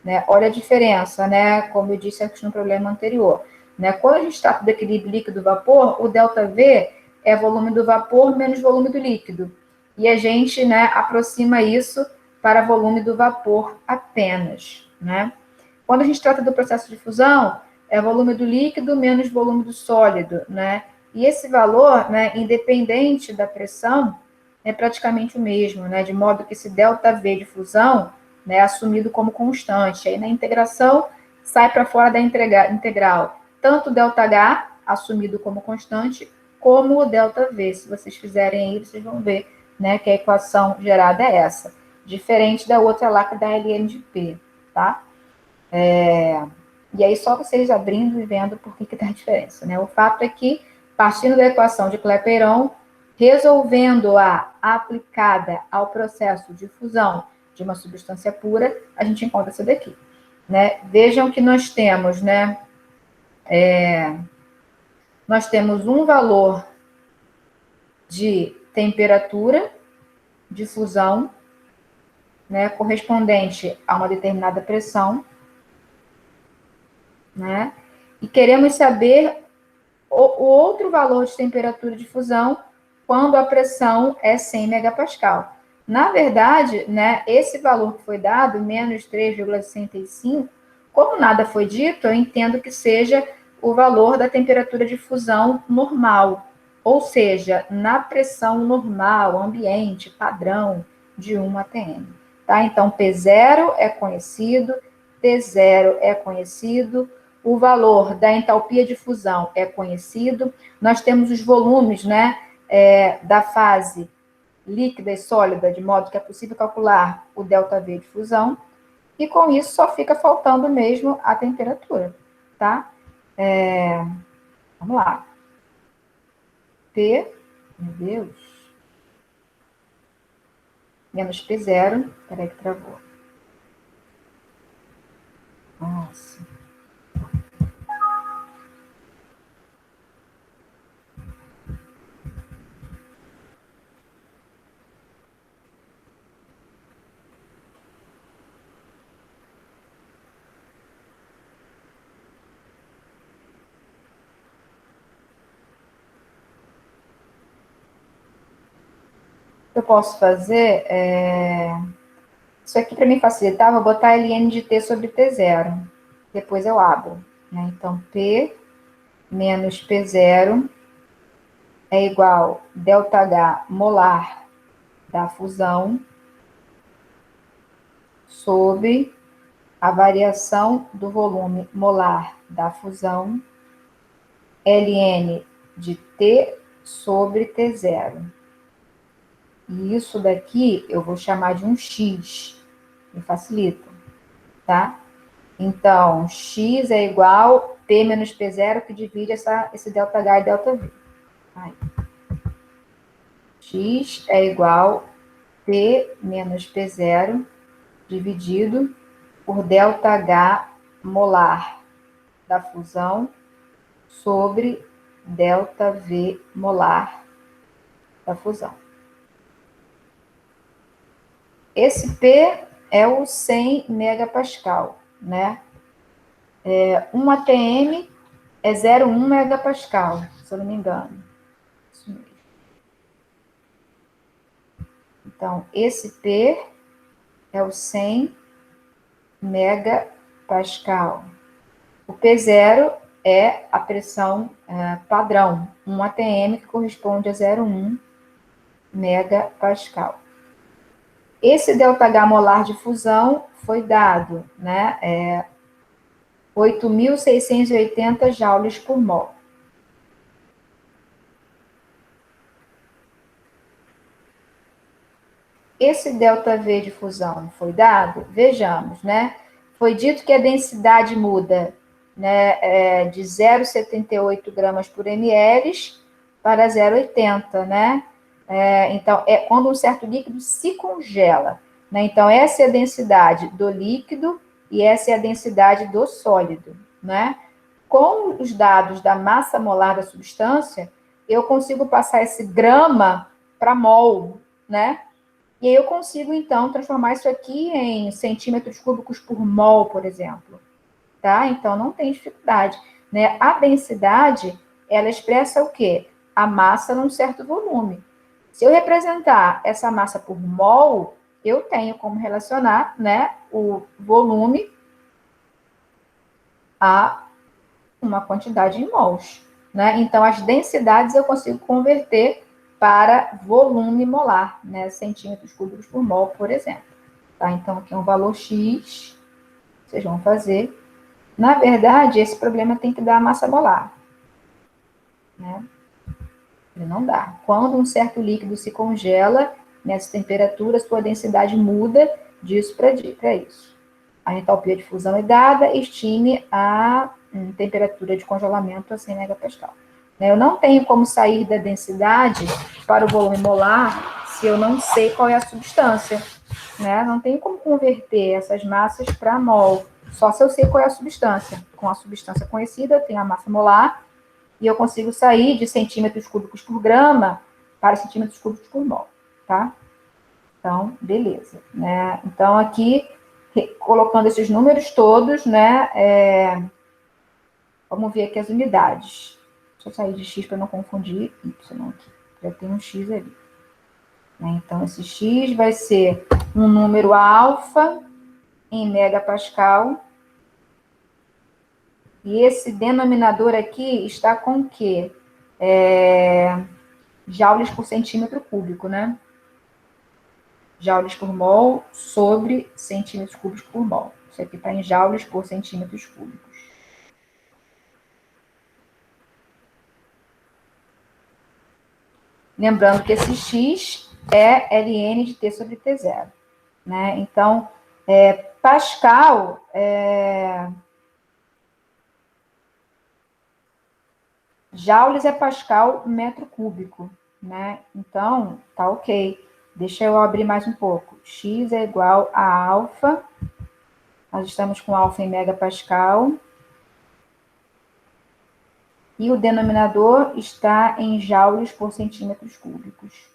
né? Olha a diferença, né? Como eu disse no problema anterior, né? Quando a gente trata do equilíbrio líquido-vapor, o ΔV é volume do vapor menos volume do líquido. E a gente, né, aproxima isso para volume do vapor apenas, né? Quando a gente trata do processo de fusão, é volume do líquido menos volume do sólido, né? E esse valor, né, independente da pressão, é praticamente o mesmo, né? De modo que esse ΔV de fusão, né, é assumido como constante. Aí na integração sai para fora da integral, tanto o ΔH, assumido como constante, como o ΔV. Se vocês fizerem aí, vocês vão ver, né, que a equação gerada é essa. Diferente da outra lá, que é da ln de P, tá? E aí, só vocês abrindo e vendo por que dá diferença, né? O fato é que, partindo da equação de Clapeyron, resolvendo-a aplicada ao processo de fusão de uma substância pura, a gente encontra essa daqui, né? Vejam que nós temos, né? Nós temos um valor de temperatura de fusão, né? Correspondente a uma determinada pressão, né? E queremos saber o outro valor de temperatura de fusão quando a pressão é 100 megapascal. Na verdade, né, esse valor que foi dado, menos 3,65, como nada foi dito, eu entendo que seja o valor da temperatura de fusão normal, ou seja, na pressão normal, ambiente, padrão, de 1 atm. Tá? Então, P0 é conhecido, T0 é conhecido, o valor da entalpia de fusão é conhecido, nós temos os volumes, né, da fase líquida e sólida, de modo que é possível calcular o ΔV de fusão, e com isso só fica faltando mesmo a temperatura, tá? Vamos lá. P, meu Deus, menos P0, peraí que travou. Nossa. Eu posso fazer, isso aqui para mim facilitar, vou botar ln de T sobre T0. Depois eu abro, né? Então, P menos P0 é igual ΔH molar da fusão sobre a variação do volume molar da fusão ln de T sobre T0. E isso daqui eu vou chamar de um X, me facilita, tá? Então, X é igual P menos P0, que divide esse ΔH e ΔV. Aí. X é igual P menos P0 dividido por ΔH molar da fusão sobre ΔV molar da fusão. Esse P é o 100 megapascal, né? 1 atm é 0,1 megapascal, se eu não me engano. Isso mesmo. Então, esse P é o 100 megapascal. O P0 é a pressão padrão, 1 atm, que corresponde a 0,1 megapascal. Esse ΔH molar de fusão foi dado, né, 8.680 joules por mol. Esse ΔV de fusão foi dado? Vejamos, né? Foi dito que a densidade muda, né, de 0,78 gramas por ml para 0,80, né? Então, é quando um certo líquido se congela, né? Então, essa é a densidade do líquido e essa é a densidade do sólido, né? Com os dados da massa molar da substância, eu consigo passar esse grama para mol, né? E aí eu consigo, então, transformar isso aqui em centímetros cúbicos por mol, por exemplo. Tá? Então, não tem dificuldade. Né? A densidade, ela expressa o quê? A massa num certo volume. Se eu representar essa massa por mol, eu tenho como relacionar, né, o volume a uma quantidade em mols. Né? Então, as densidades eu consigo converter para volume molar, né? Centímetros cúbicos por mol, por exemplo. Tá? Então, aqui é um valor X, vocês vão fazer. Na verdade, esse problema tem que dar a massa molar. Né? Ele não dá. Quando um certo líquido se congela, nessa temperatura, sua densidade muda disso para isso. A entalpia de fusão é dada, estime a temperatura de congelamento a 100 megapascal. Eu não tenho como sair da densidade para o volume molar se eu não sei qual é a substância. Né? Não tenho como converter essas massas para mol, só se eu sei qual é a substância. Com a substância conhecida, eu tenho a massa molar, e eu consigo sair de centímetros cúbicos por grama para centímetros cúbicos por mol, tá? Então, beleza. Né? Então, aqui, colocando esses números todos, né, vamos ver aqui as unidades. Deixa eu sair de X para não confundir Y aqui. Já tem um X ali. Né? Então, esse X vai ser um número alfa em megapascal. E esse denominador aqui está com o quê? Joules por centímetro cúbico, né? Joules por mol sobre centímetros cúbicos por mol. Isso aqui está em joules por centímetros cúbicos. Lembrando que esse X é ln de T sobre T0. Né? Então, Pascal joules é Pascal metro cúbico. Né? Então, tá ok. Deixa eu abrir mais um pouco. X é igual a alfa. Nós estamos com alfa em megapascal. E o denominador está em joules por centímetros cúbicos.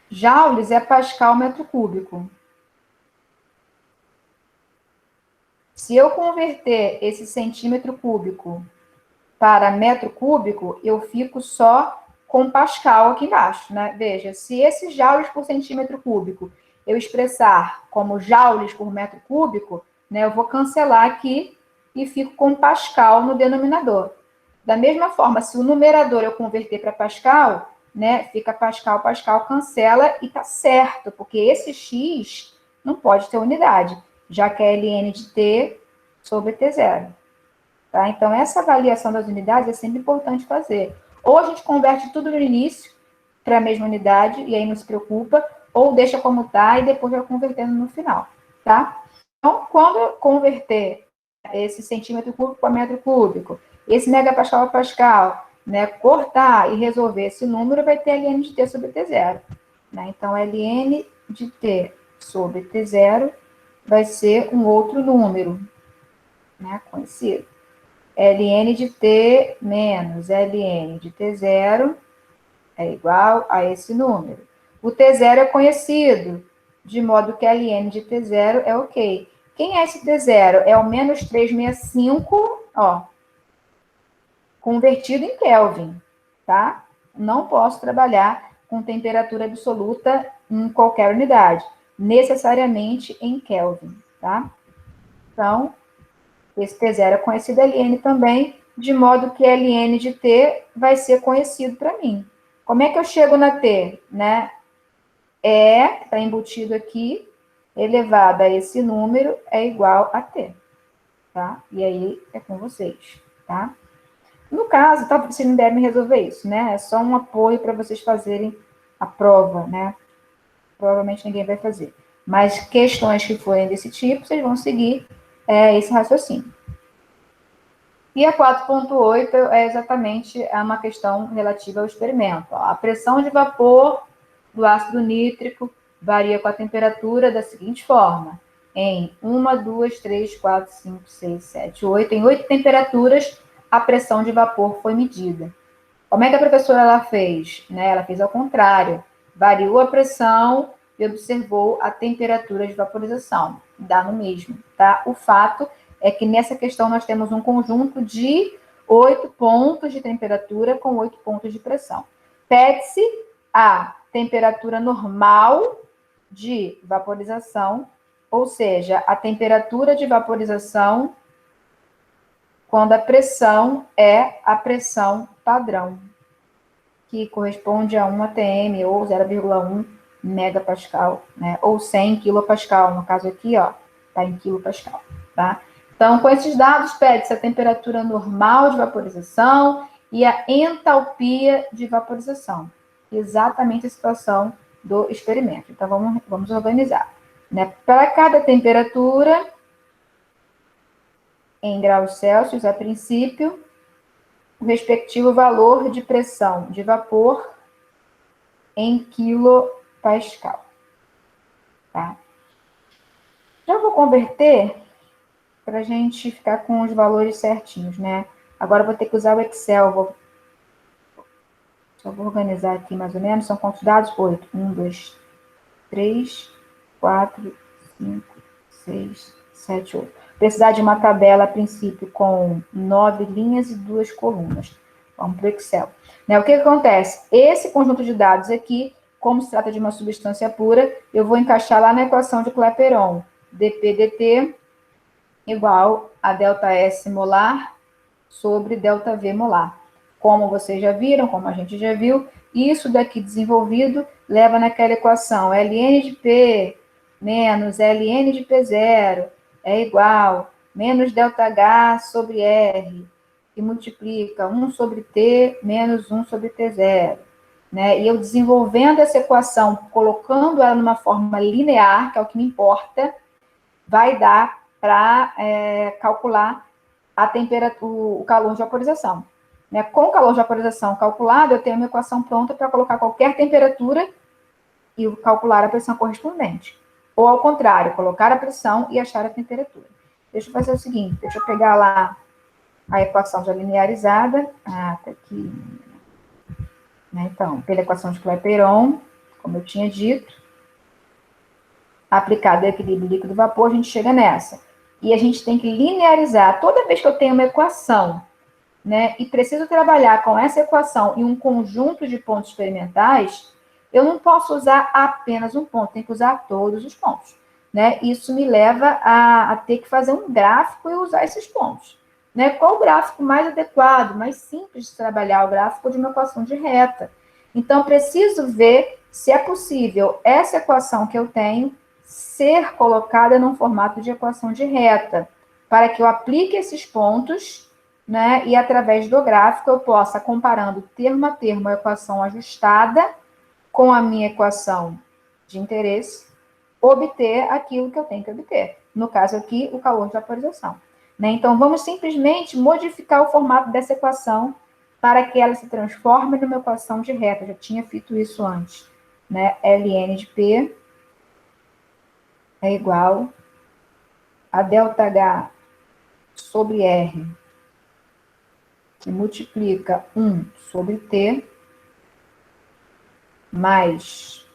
Joules é Pascal metro cúbico. Se eu converter esse centímetro cúbico para metro cúbico, eu fico só com Pascal aqui embaixo, né? Veja, se esse joules por centímetro cúbico eu expressar como joules por metro cúbico, né, eu vou cancelar aqui e fico com Pascal no denominador. Da mesma forma, se o numerador eu converter para Pascal, né, fica Pascal, Pascal, cancela e tá certo, porque esse X não pode ter unidade, já que é ln de T sobre T0. Tá? Então, essa avaliação das unidades é sempre importante fazer. Ou a gente converte tudo no início para a mesma unidade, e aí não se preocupa, ou deixa como está e depois vai convertendo no final. Tá? Então, quando eu converter esse centímetro cúbico para metro cúbico, esse megapascal a pascal, né, cortar e resolver esse número, vai ter ln de T sobre T0. Né? Então, ln de T sobre T0 vai ser um outro número, né, conhecido. ln de T menos ln de T0 é igual a esse número. O T0 é conhecido, de modo que ln de T0 é ok. Quem é esse T0? É o menos 365, ó, convertido em Kelvin, tá? Não posso trabalhar com temperatura absoluta em qualquer unidade, necessariamente em Kelvin, tá? Então, esse T0 é conhecido ln também, de modo que ln de T vai ser conhecido para mim. Como é que eu chego na T? Né? Está embutido aqui, elevado a esse número, é igual a T. Tá? E aí é com vocês. Tá? No caso, tá, vocês não devem resolver isso, né? É só um apoio para vocês fazerem a prova, né? Provavelmente ninguém vai fazer. Mas questões que forem desse tipo, vocês vão seguir esse raciocínio. E a 4.8 é exatamente uma questão relativa ao experimento. A pressão de vapor do ácido nítrico varia com a temperatura da seguinte forma. Em 1, 2, 3, 4, 5, 6, 7, 8. Em 8 temperaturas, a pressão de vapor foi medida. Como é que a professora ela fez? Né? Ela fez ao contrário. Variou a pressão e observou a temperatura de vaporização. Dá no mesmo, tá? O fato é que nessa questão nós temos um conjunto de 8 pontos de temperatura com 8 pontos de pressão. Pede-se a temperatura normal de vaporização, ou seja, a temperatura de vaporização quando a pressão é a pressão padrão, que corresponde a 1 atm ou 0,1 megapascal, né? Ou 100 quilopascal, no caso aqui, ó, tá em quilopascal, tá? Então, com esses dados, pede-se a temperatura normal de vaporização e a entalpia de vaporização. Exatamente a situação do experimento. Então, vamos organizar. Né? Para cada temperatura, em graus Celsius, a princípio, o respectivo valor de pressão de vapor em quilopascal. Tá? Já vou converter para a gente ficar com os valores certinhos, né? Agora eu vou ter que usar o Excel. Só vou organizar aqui mais ou menos. São quantos dados? 8. 1, 2, 3, 4, 5, 6, 7, 8. Precisar de uma tabela, a princípio, com 9 linhas e 2 colunas. Vamos para o Excel. Né, o que acontece? Esse conjunto de dados aqui, como se trata de uma substância pura, eu vou encaixar lá na equação de Clapeyron. dP/dt igual a ΔS molar sobre ΔV molar. Como vocês já viram, como a gente já viu, isso daqui desenvolvido leva naquela equação ln de P menos ln de P0 é igual menos ΔH sobre R, que multiplica 1 sobre T menos 1 sobre T0. Né? E eu desenvolvendo essa equação, colocando ela numa forma linear, que é o que me importa, vai dar para calcular a temperatura, o calor de vaporização. Né? Com o calor de vaporização calculado, eu tenho uma equação pronta para colocar qualquer temperatura e calcular a pressão correspondente. Ou, ao contrário, colocar a pressão e achar a temperatura. Deixa eu fazer o seguinte, deixa eu pegar lá a equação já linearizada. Ah, tá aqui. Né? Então, pela equação de Clapeyron, como eu tinha dito, aplicado o equilíbrio líquido-vapor, a gente chega nessa. E a gente tem que linearizar. Toda vez que eu tenho uma equação, né, e preciso trabalhar com essa equação em um conjunto de pontos experimentais, eu não posso usar apenas um ponto, tem que usar todos os pontos. Né? Isso me leva a ter que fazer um gráfico e usar esses pontos. Né? Qual o gráfico mais adequado, mais simples de trabalhar? O gráfico de uma equação de reta. Então, preciso ver se é possível essa equação que eu tenho ser colocada num formato de equação de reta, para que eu aplique esses pontos, né, e através do gráfico eu possa, comparando termo a termo a equação ajustada com a minha equação de interesse, obter aquilo que eu tenho que obter. No caso aqui, o calor de vaporização. Né? Então, vamos simplesmente modificar o formato dessa equação para que ela se transforme numa equação de reta. Eu já tinha feito isso antes. Né? ln de P é igual a ΔH sobre R, que multiplica 1 sobre T, mais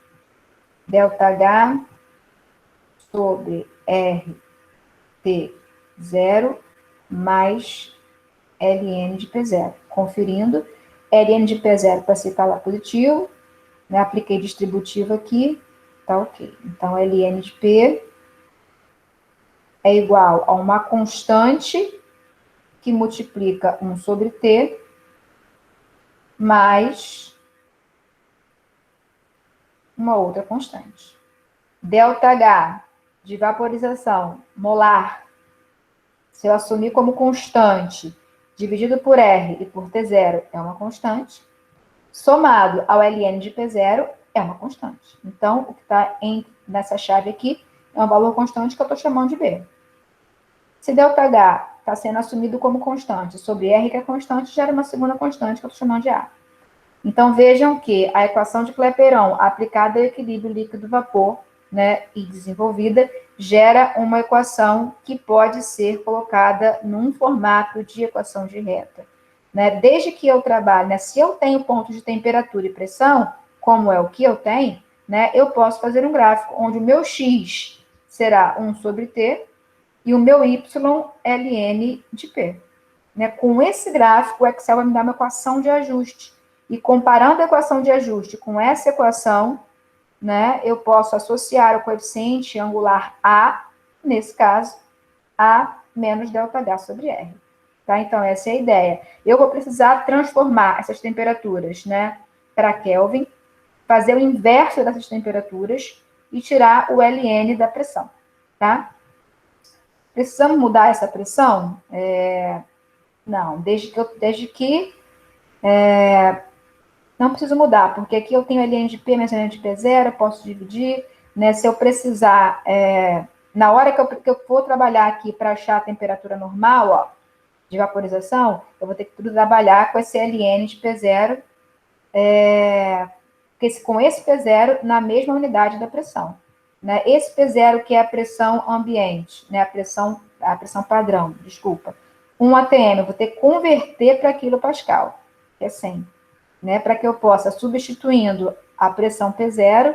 ΔH sobre RT0, mais ln de P0. Conferindo, ln de P0 para se falar positivo, né? Apliquei distributivo aqui, tá ok. Então, ln de P é igual a uma constante que multiplica 1 sobre T, mais uma outra constante. ΔH de vaporização molar, se eu assumir como constante, dividido por R e por T0 é uma constante, somado ao ln de P0 é uma constante. Então, o que está nessa chave aqui é um valor constante que eu estou chamando de B. Se ΔH está sendo assumido como constante sobre R, que é constante, gera uma segunda constante que eu estou chamando de A. Então, vejam que a equação de Clapeyron aplicada ao equilíbrio líquido-vapor, né, e desenvolvida, gera uma equação que pode ser colocada num formato de equação de reta. né? Desde que eu trabalhe, né? Se eu tenho pontos de temperatura e pressão, como é o que eu tenho, né? Eu posso fazer um gráfico onde o meu x será 1 sobre t e o meu y ln de p. Né? Com esse gráfico, o Excel vai me dar uma equação de ajuste. E comparando a equação de ajuste com essa equação, né, eu posso associar o coeficiente angular A, nesse caso, A menos ΔH sobre R. Tá? Então, essa é a ideia. Eu vou precisar transformar essas temperaturas, né, para Kelvin, fazer o inverso dessas temperaturas e tirar o Ln da pressão. Tá? Precisamos mudar essa pressão? Não, desde que não preciso mudar, porque aqui eu tenho Ln de P menos Ln de P0, eu posso dividir, né? Se eu precisar, na hora que eu for trabalhar aqui para achar a temperatura normal, ó, de vaporização, eu vou ter que trabalhar com esse Ln de P0, com esse P0 na mesma unidade da pressão. Né? Esse P0 que é a pressão ambiente, né? A pressão padrão, desculpa. 1 atm, eu vou ter que converter para quilopascal, que é 100. Né, para que eu possa, substituindo a pressão P0,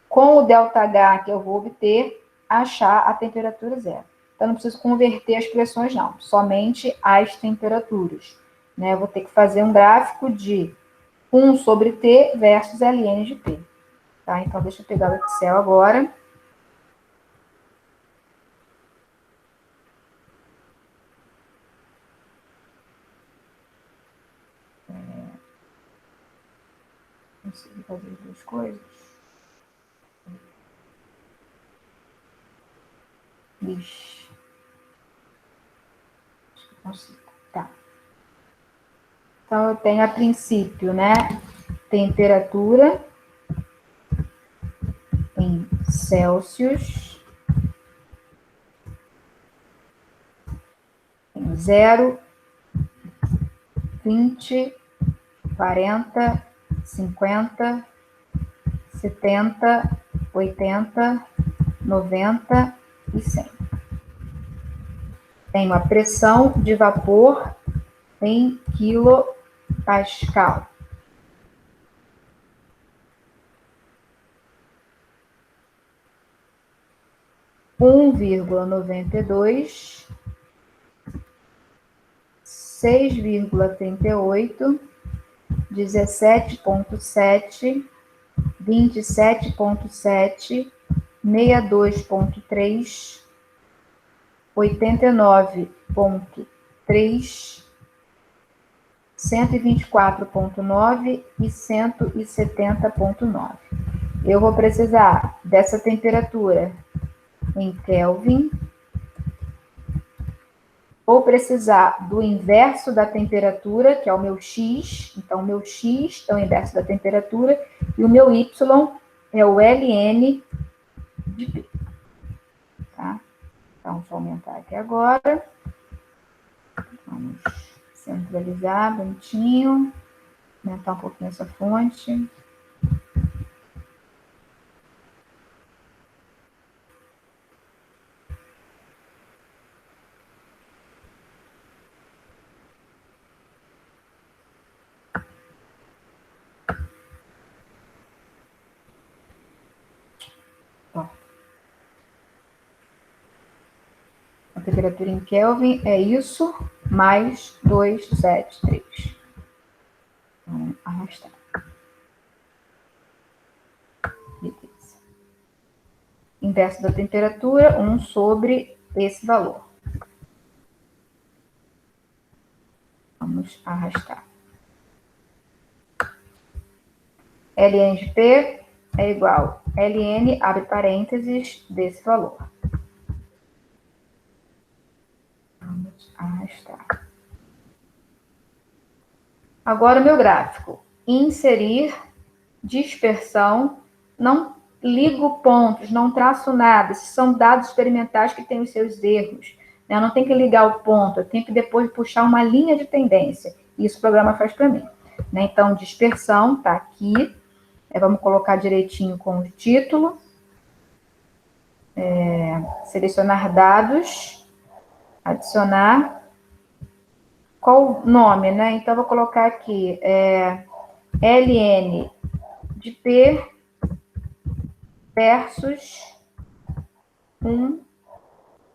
com o ΔH que eu vou obter, achar a temperatura zero. Então, não preciso converter as pressões, não, somente as temperaturas. Né, eu vou ter que fazer um gráfico de 1 sobre T versus Ln de P. Tá? Então, deixa eu pegar o Excel agora. Consegui fazer as duas coisas. Ixi. Acho que consigo. Tá. Então, eu tenho a princípio, né? Temperatura em Celsius. Em 0, 20, 40, 50, 70, 80, 90 e 100. Tenho a pressão de vapor em quilopascal. Um vírgula 92, 6,38, 17,7, 27,7, 62,3, 89,3, 124,9 e 170,9. Eu vou precisar dessa temperatura em Kelvin, vou precisar do inverso da temperatura, que é o meu X. Então, o meu X é o inverso da temperatura, e o meu Y é o Ln de P. Tá? Então, deixa eu aumentar aqui agora. Vamos centralizar, bonitinho. Aumentar um pouquinho essa fonte. A temperatura em Kelvin é isso, mais 273. Vamos arrastar. Beleza. Inverso da temperatura, 1 sobre esse valor. Vamos arrastar. Ln de P é igual a Ln, abre parênteses, desse valor. Vamos arrastar. Agora, o meu gráfico. Inserir, dispersão, não ligo pontos, não traço nada. Esses são dados experimentais que têm os seus erros. Eu não tenho que ligar o ponto, eu tenho que depois puxar uma linha de tendência. Isso o programa faz para mim. Então, dispersão está aqui. Vamos colocar direitinho com o título. Selecionar dados. Adicionar. qual o nome, né? Então, vou colocar aqui, ln de P versus 1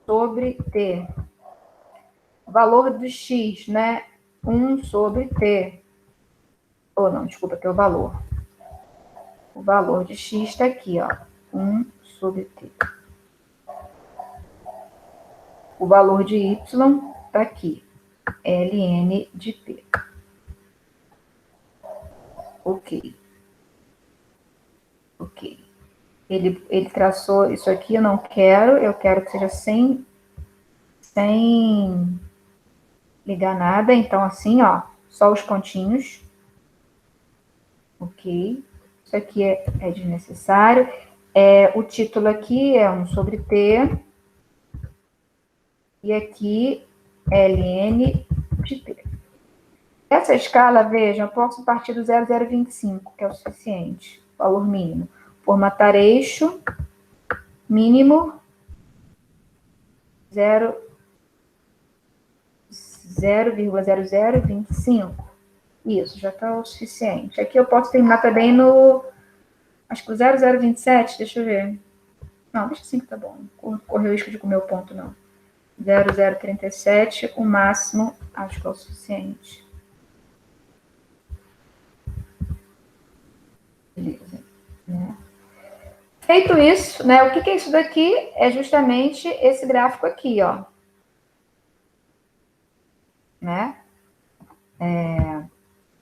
sobre T. O valor do X, né? 1 sobre T. Ou não, desculpa, que é o valor. O valor de X está aqui, ó. 1 sobre T. O valor de Y está aqui. ln de P. Ok. Ok. Ele traçou isso aqui, eu quero que seja sem ligar nada. Então, assim, ó, só os pontinhos. Ok. Isso aqui é desnecessário. O título aqui é 1 sobre T. E aqui, ln de P. Essa escala, vejam, eu posso partir do 0,025, que é o suficiente, valor mínimo. Formatar eixo, mínimo 0,0025. Isso, já está o suficiente. Aqui eu posso terminar também no, acho que o 0,027, deixa eu ver. Não, deixa assim que tá bom. Correu o risco de comer o ponto, não. 0,037, o máximo, acho que é o suficiente. Beleza. Né? Feito isso, né? O que é isso daqui? É justamente esse gráfico aqui, ó. Né?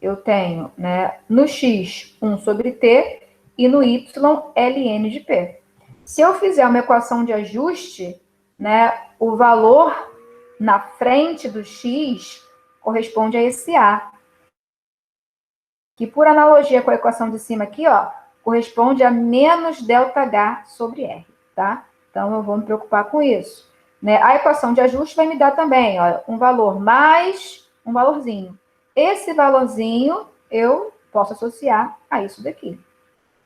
Eu tenho, né, no X 1 sobre T e no Y ln de P. Se eu fizer uma equação de ajuste, né, o valor na frente do X corresponde a esse A, que por analogia com a equação de cima aqui, ó, corresponde a menos ΔH sobre R, tá? Então, eu vou me preocupar com isso. Né? A equação de ajuste vai me dar também, ó, um valor mais um valorzinho. Esse valorzinho eu posso associar a isso daqui.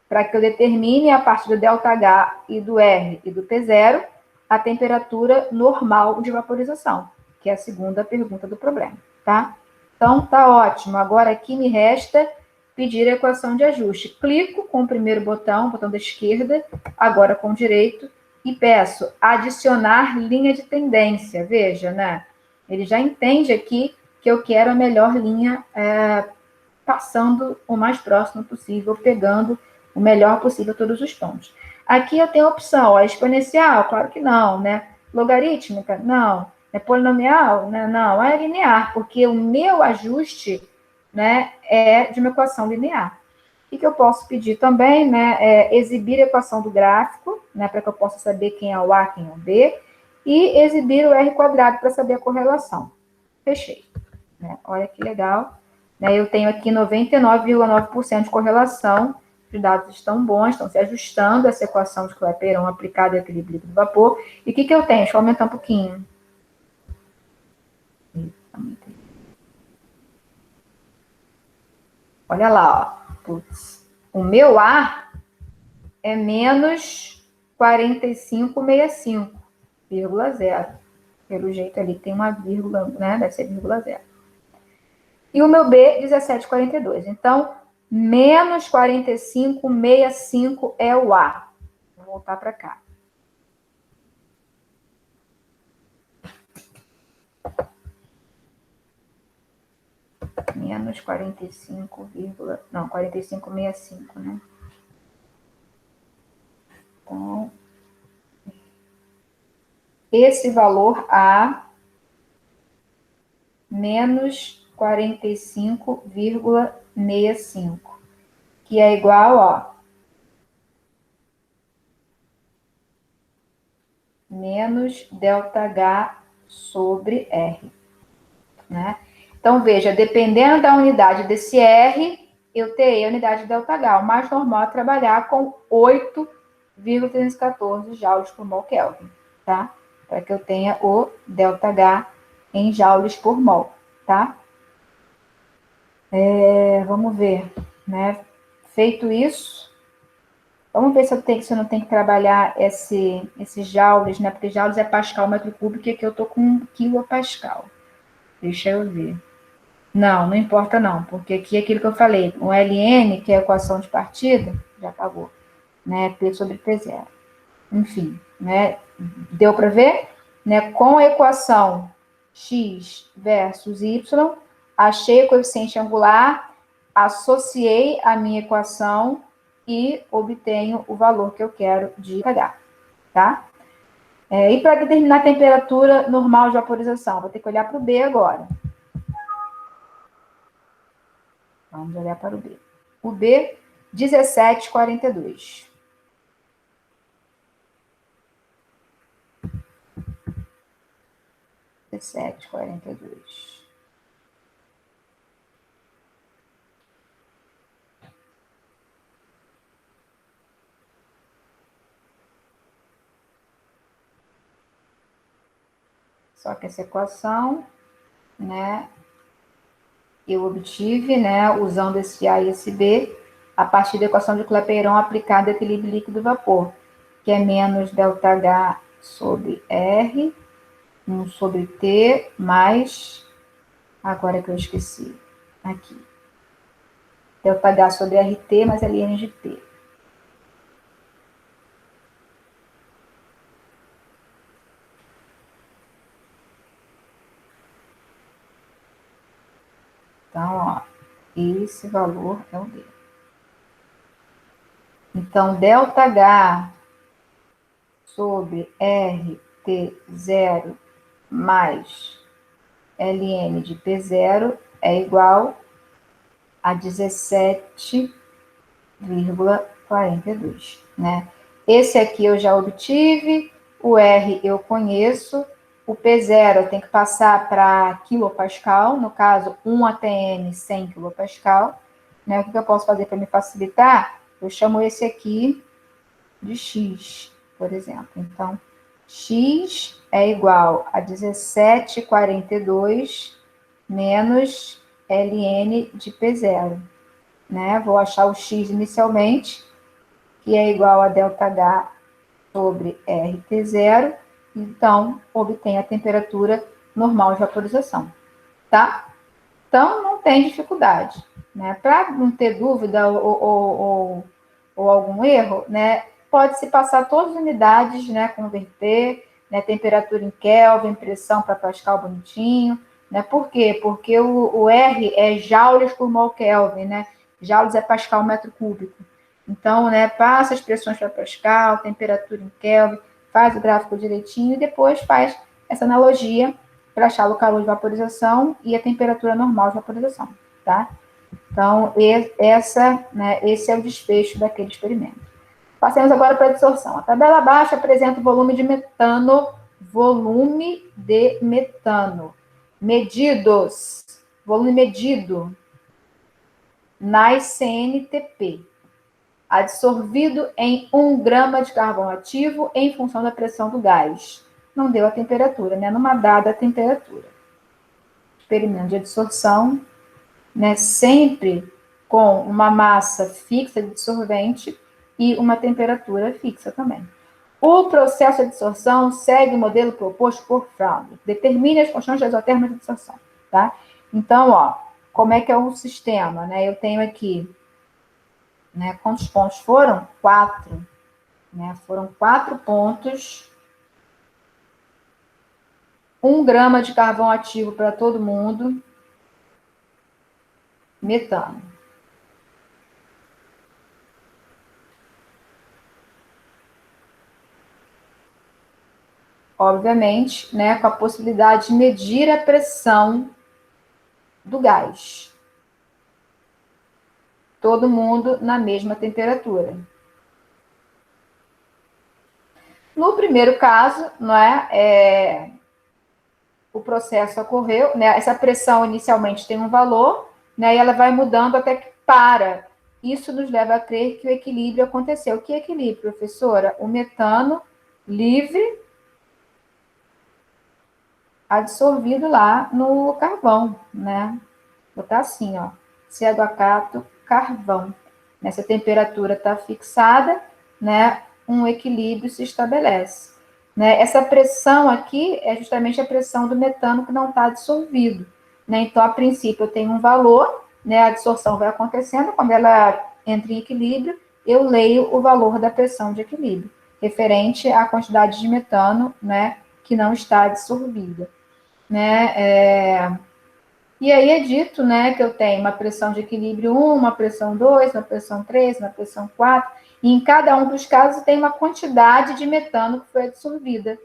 Para que eu determine, a partir do ΔH e do R e do T0, a temperatura normal de vaporização, que é a segunda pergunta do problema, tá? Então, tá ótimo. Agora aqui me resta pedir a equação de ajuste. Clico com o primeiro botão da esquerda, agora com o direito, e peço adicionar linha de tendência. Veja, né? Ele já entende aqui que eu quero a melhor linha passando o mais próximo possível, pegando o melhor possível todos os pontos. Aqui eu tenho a opção, ó, exponencial? Claro que não, né? Logarítmica? Não. É polinomial? Né? Não. É linear, porque o meu ajuste, né, é de uma equação linear. O que eu posso pedir também, né, é exibir a equação do gráfico, né, para que eu possa saber quem é o A, quem é o B, e exibir o R quadrado para saber a correlação. Fechei. Né? Olha que legal. Né, eu tenho aqui 99,9% de correlação, os dados estão bons, estão se ajustando, essa equação de Clapeyron aplicada ao equilíbrio líquido vapor. E o que eu tenho? Deixa eu aumentar um pouquinho. Olha lá, ó. Putz. O meu A é menos 45,65,0. Pelo jeito ali tem uma vírgula, né? Deve ser vírgula zero. E o meu B, 17,42. Então, menos 45,65 é o A. Vou voltar para cá. Menos 45, não, 45,65, né? Então, esse valor A, menos 45,65, que é igual, ó, menos ΔH sobre R, né? Então, veja, dependendo da unidade desse R, eu terei a unidade de ΔH. O mais normal é trabalhar com 8,314 joules por mol Kelvin, tá? Para que eu tenha o ΔH em joules por mol, tá? Vamos ver, né? Feito isso, vamos ver se eu não tenho que trabalhar esses joules, né? Porque joules é pascal metro cúbico, e aqui eu tô com 1 quilopascal. Deixa eu ver. Não importa não, porque aqui é aquilo que eu falei, o ln, que é a equação de partida, já acabou, né? P sobre P0. Enfim, né? Deu para ver? Né? Com a equação x versus y, achei o coeficiente angular, associei a minha equação e obtenho o valor que eu quero de H, tá? E para determinar a temperatura normal de vaporização, vou ter que olhar para o B agora. Vamos olhar para o B. O B, 1742. Só que essa equação, né, eu obtive, né, usando esse A e esse B, a partir da equação de Clapeyron aplicada ao equilíbrio líquido-vapor, que é menos ΔH sobre R, 1 sobre T, mais, agora que eu esqueci, aqui, ΔH sobre RT mais ln de P. Então, ó, esse valor é o D. Então, ΔH sobre RT0 mais ln de P0 é igual a 17,42, né? Esse aqui eu já obtive, o R eu conheço, o P0 eu tenho que passar para quilopascal, no caso, 1 atm 100 quilopascal, né? O que eu posso fazer para me facilitar? Eu chamo esse aqui de X, por exemplo. Então, X é igual a 17,42 menos ln de P0, né? Vou achar o X inicialmente, que é igual a ΔH sobre RT0, então, obtém a temperatura normal de vaporização, tá? Então, não tem dificuldade, né? Para não ter dúvida ou algum erro, né? Pode-se passar todas as unidades, né? Converter, né? Temperatura em Kelvin, pressão para Pascal bonitinho, né? Por quê? Porque o R é joules por mol Kelvin, né? Joules é Pascal metro cúbico. Então, né? Passa as pressões para Pascal, temperatura em Kelvin, faz o gráfico direitinho e depois faz essa analogia para achar o calor de vaporização e a temperatura normal de vaporização, tá? Então, esse é o desfecho daquele experimento. Passemos agora para a absorção. A tabela abaixo apresenta o volume de metano, volume medido nas CNTP, adsorvido em 1 grama de carvão ativo em função da pressão do gás. Não deu a temperatura, né? Numa dada temperatura. Experimento de adsorção, né? Sempre com uma massa fixa de dissolvente e uma temperatura fixa também. O processo de adsorção segue o modelo proposto por Fraude. Determine as constantes exotérmicas de adsorção, tá? Então, ó, como é que é o sistema, né? Eu tenho aqui, né? Quantos pontos foram? 4, né? Foram 4 pontos. 1 grama de carvão ativo para todo mundo. Metano. Obviamente, né, com a possibilidade de medir a pressão do gás. Todo mundo na mesma temperatura. No primeiro caso, não é, o processo ocorreu, né, essa pressão inicialmente tem um valor, né, e ela vai mudando até que para. Isso nos leva a crer que o equilíbrio aconteceu. Que equilíbrio, professora? O metano livre adsorvido lá no carvão, né? Vou botar assim, ó, CH4, carvão. Nessa temperatura está fixada, né? Um equilíbrio se estabelece. Né? Essa pressão aqui é justamente a pressão do metano que não está dissolvido. né? Então, a princípio, eu tenho um valor, né? A dissorção vai acontecendo, quando ela entra em equilíbrio, eu leio o valor da pressão de equilíbrio, referente à quantidade de metano, né, que não está dissolvida, né? E aí é dito, né, que eu tenho uma pressão de equilíbrio 1, uma pressão 2, uma pressão 3, uma pressão 4, e em cada um dos casos tem uma quantidade de metano que foi absorvida,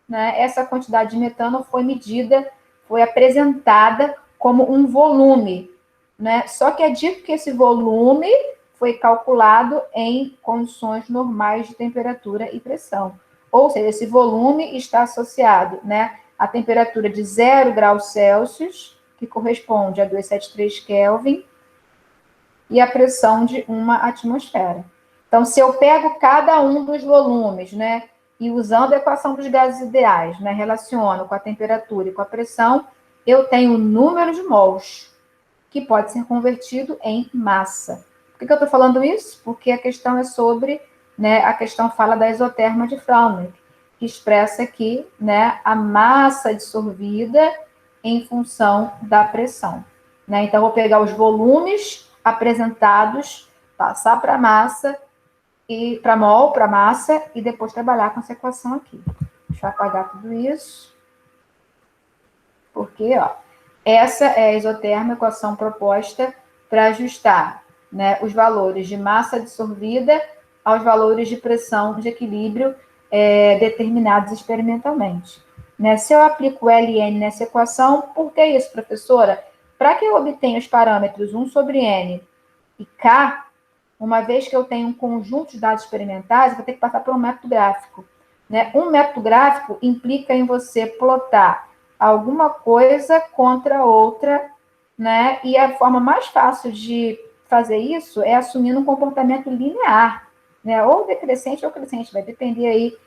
né? Essa quantidade de metano foi medida, foi apresentada como um volume, né? Só que é dito que esse volume foi calculado em condições normais de temperatura e pressão. Ou seja, esse volume está associado, né, à temperatura de 0 graus Celsius, que corresponde a 273 Kelvin, e a pressão de uma atmosfera. Então, se eu pego cada um dos volumes, né, e usando a equação dos gases ideais, né, relaciono com a temperatura e com a pressão, eu tenho o número de mols, que pode ser convertido em massa. Por que eu estou falando isso? Porque a questão é sobre, né, a questão fala da isoterma de Frauenberg, que expressa aqui, né, a massa dissolvida em função da pressão, né? Então, vou pegar os volumes apresentados, passar para a massa, e para mol, para massa, e depois trabalhar com essa equação aqui. Deixa eu apagar tudo isso. Porque, ó, essa é a isoterma, equação proposta para ajustar, né, os valores de massa dissolvida aos valores de pressão de equilíbrio determinados experimentalmente. Né? Se eu aplico o Ln nessa equação, por que isso, professora? Para que eu obtenha os parâmetros 1 sobre n e k, uma vez que eu tenho um conjunto de dados experimentais, eu vou ter que passar por um método gráfico, né? Um método gráfico implica em você plotar alguma coisa contra outra, né? E a forma mais fácil de fazer isso é assumindo um comportamento linear, né? Ou decrescente ou crescente, vai depender aí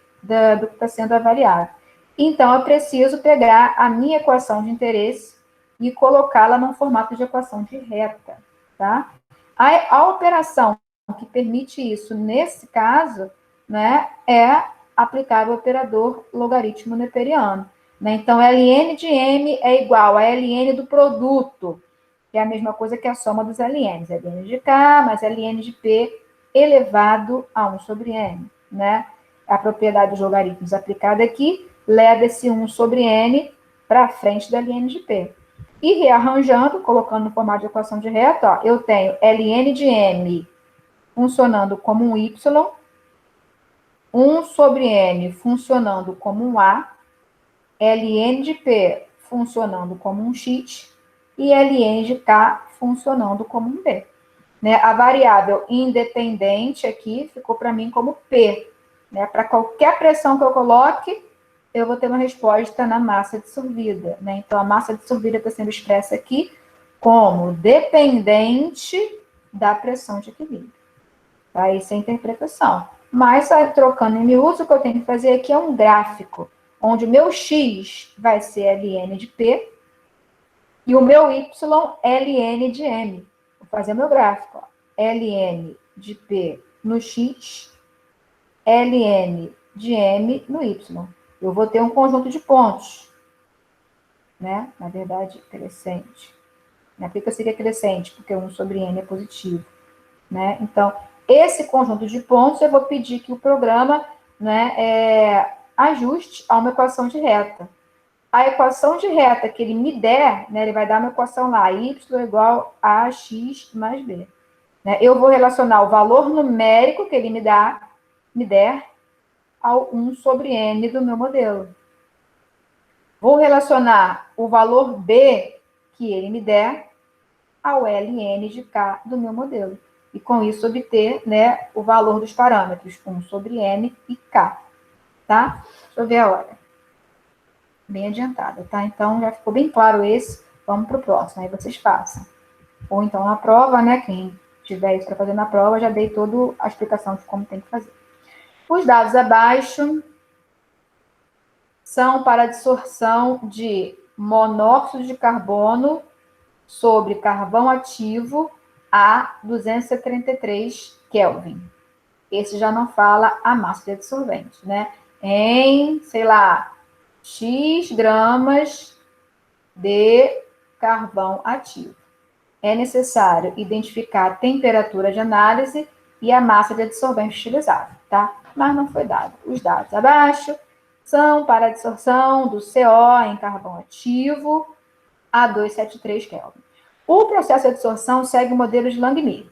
do que está sendo avaliado. Então, eu preciso pegar a minha equação de interesse e colocá-la num formato de equação de reta, tá? A operação que permite isso, nesse caso, né, é aplicar o operador logaritmo neperiano. Né? Então, Ln de m é igual a Ln do produto, que é a mesma coisa que a soma dos Lns. Ln de k mais Ln de p elevado a 1 sobre n. Né? A propriedade dos logaritmos aplicada aqui leva esse 1 sobre n para frente da Ln de p. E rearranjando, colocando no formato de equação de reta, ó, eu tenho Ln de m funcionando como um y, 1 sobre n funcionando como um a, Ln de P funcionando como um X e Ln de K funcionando como um B. Né? A variável independente aqui ficou para mim como P. Né? Para qualquer pressão que eu coloque, eu vou ter uma resposta na massa dissolvida. Né? Então, a massa dissolvida está sendo expressa aqui como dependente da pressão de equilíbrio. Tá? Isso é a interpretação. Mas, trocando em miúdos, o que eu tenho que fazer aqui é um gráfico, onde o meu X vai ser Ln de P e o meu Y, Ln de M. Vou fazer o meu gráfico. Ó. Ln de P no X, Ln de M no Y. Eu vou ter um conjunto de pontos. Né? Na verdade, crescente. Por que eu seria crescente? Porque 1 sobre N é positivo. Né? Então, esse conjunto de pontos, eu vou pedir que o programa, né, ajuste a uma equação de reta. A equação de reta que ele me der, né, ele vai dar uma equação lá, y igual a x mais b. Né? Eu vou relacionar o valor numérico que ele me der, ao 1 sobre n do meu modelo. Vou relacionar o valor b que ele me der ao Ln de k do meu modelo. E com isso obter, né, o valor dos parâmetros 1 sobre n e k. Tá? Deixa eu ver a hora. Bem adiantada, tá? Então, já ficou bem claro esse. Vamos para o próximo, aí vocês façam. Ou então na prova, né? Quem tiver isso para fazer na prova, já dei toda a explicação de como tem que fazer. Os dados abaixo são para a dissorção de monóxido de carbono sobre carvão ativo a 273 Kelvin. Esse já não fala a massa de dissolvente, né? Em, sei lá, X gramas de carvão ativo. É necessário identificar a temperatura de análise e a massa de adsorvente utilizada, tá? Mas não foi dado. Os dados abaixo são para a adsorção do CO em carvão ativo a 273 Kelvin. O processo de adsorção segue o modelo de Langmuir.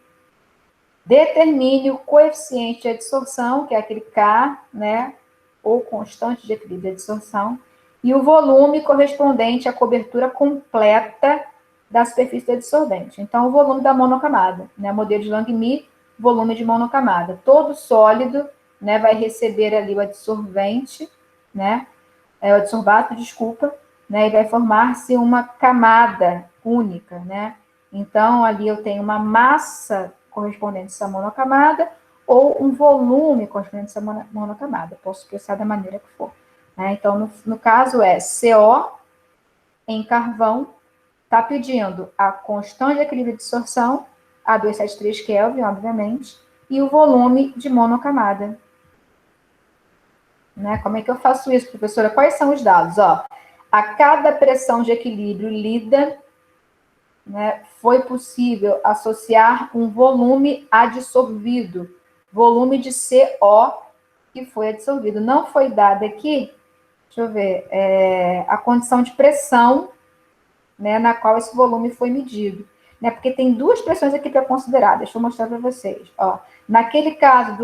Determine o coeficiente de adsorção, que é aquele K, né, ou constante de equilíbrio de adsorção, e o volume correspondente à cobertura completa da superfície do adsorvente. Então, o volume da monocamada, né, modelo de Langmuir, volume de monocamada. Todo sólido, né, vai receber ali o adsorvente, né, o adsorbato, desculpa, né, e vai formar-se uma camada única, né? Então, ali eu tenho uma massa correspondente a essa monocamada ou um volume correspondente a essa monocamada. Posso expressar da maneira que for. Né? Então, no caso é CO em carvão, está pedindo a constante de equilíbrio de absorção, a 273 Kelvin, obviamente, e o volume de monocamada. Né? Como é que eu faço isso, professora? Quais são os dados? Ó, a cada pressão de equilíbrio lida, né, foi possível associar um volume adsorvido, volume de CO que foi adsorvido. Não foi dada aqui, deixa eu ver, a condição de pressão, né, na qual esse volume foi medido. Né, porque tem duas pressões aqui para considerar, deixa eu mostrar para vocês. Ó, naquele caso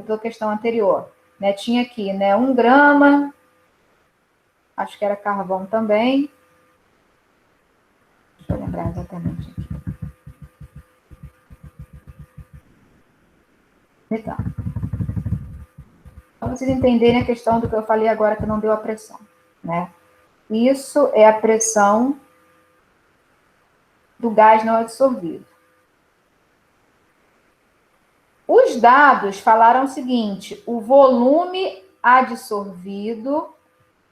da questão anterior, né, tinha aqui, né, 1 grama, acho que era carvão também. Deixa eu lembrar exatamente aqui. Então, para vocês entenderem a questão do que eu falei agora, que não deu a pressão, né? Isso é a pressão do gás não absorvido. Os dados falaram o seguinte: o volume adsorvido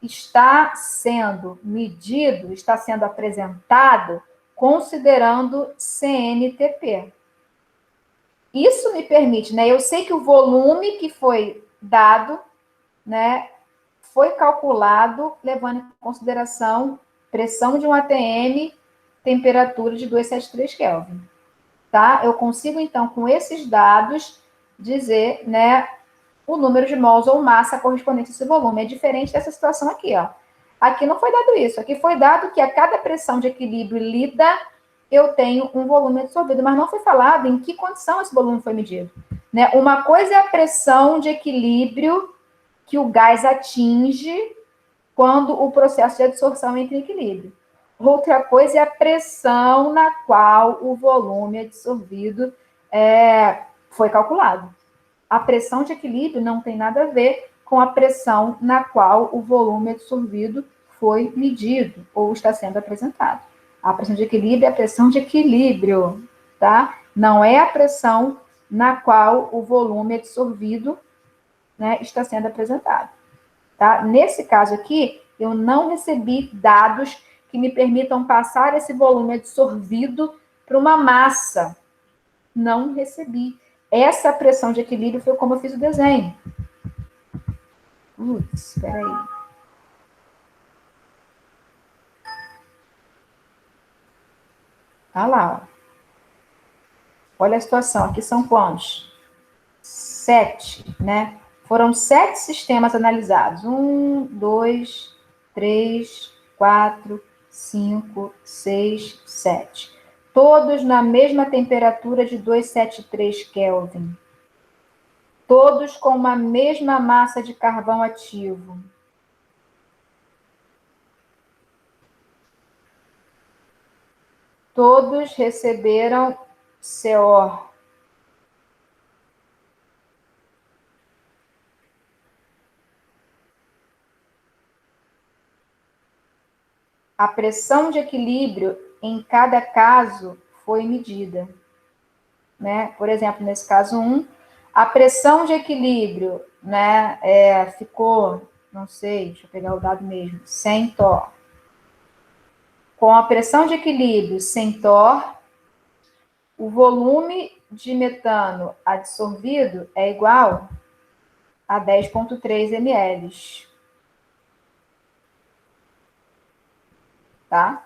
está sendo medido, está sendo apresentado considerando CNTP. Isso me permite, né? Eu sei que o volume que foi dado, né, foi calculado levando em consideração pressão de um ATM, temperatura de 273 Kelvin. Tá? Eu consigo, então, com esses dados, dizer, né, o número de mols ou massa correspondente a esse volume. É diferente dessa situação aqui, ó. Aqui não foi dado isso. Aqui foi dado que a cada pressão de equilíbrio lida, eu tenho um volume absorvido, mas não foi falado em que condição esse volume foi medido. Né? Uma coisa é a pressão de equilíbrio que o gás atinge quando o processo de adsorção entra em equilíbrio. Outra coisa é a pressão na qual o volume absorvido foi calculado. A pressão de equilíbrio não tem nada a ver com a pressão na qual o volume absorvido foi medido ou está sendo apresentado. A pressão de equilíbrio é a pressão de equilíbrio, tá? Não é a pressão na qual o volume absorvido, né, está sendo apresentado. Tá? Nesse caso aqui, eu não recebi dados que me permitam passar esse volume absorvido para uma massa. Não recebi. Essa pressão de equilíbrio foi como eu fiz o desenho. Putz, espera aí. Tá lá, ó. Olha a situação. Aqui são quantos? 7, né? Foram 7 sistemas analisados. 1, 2, 3, 4, 5, 6, 7. Todos na mesma temperatura de 273 Kelvin. Todos com uma mesma massa de carvão ativo. Todos receberam CO. A pressão de equilíbrio em cada caso foi medida. Né? Por exemplo, nesse caso 1, a pressão de equilíbrio, né, ficou, não sei, deixa eu pegar o dado mesmo, 100 torr. Com a pressão de equilíbrio 100 torr, o volume de metano adsorvido é igual a 10,3 ml. Tá?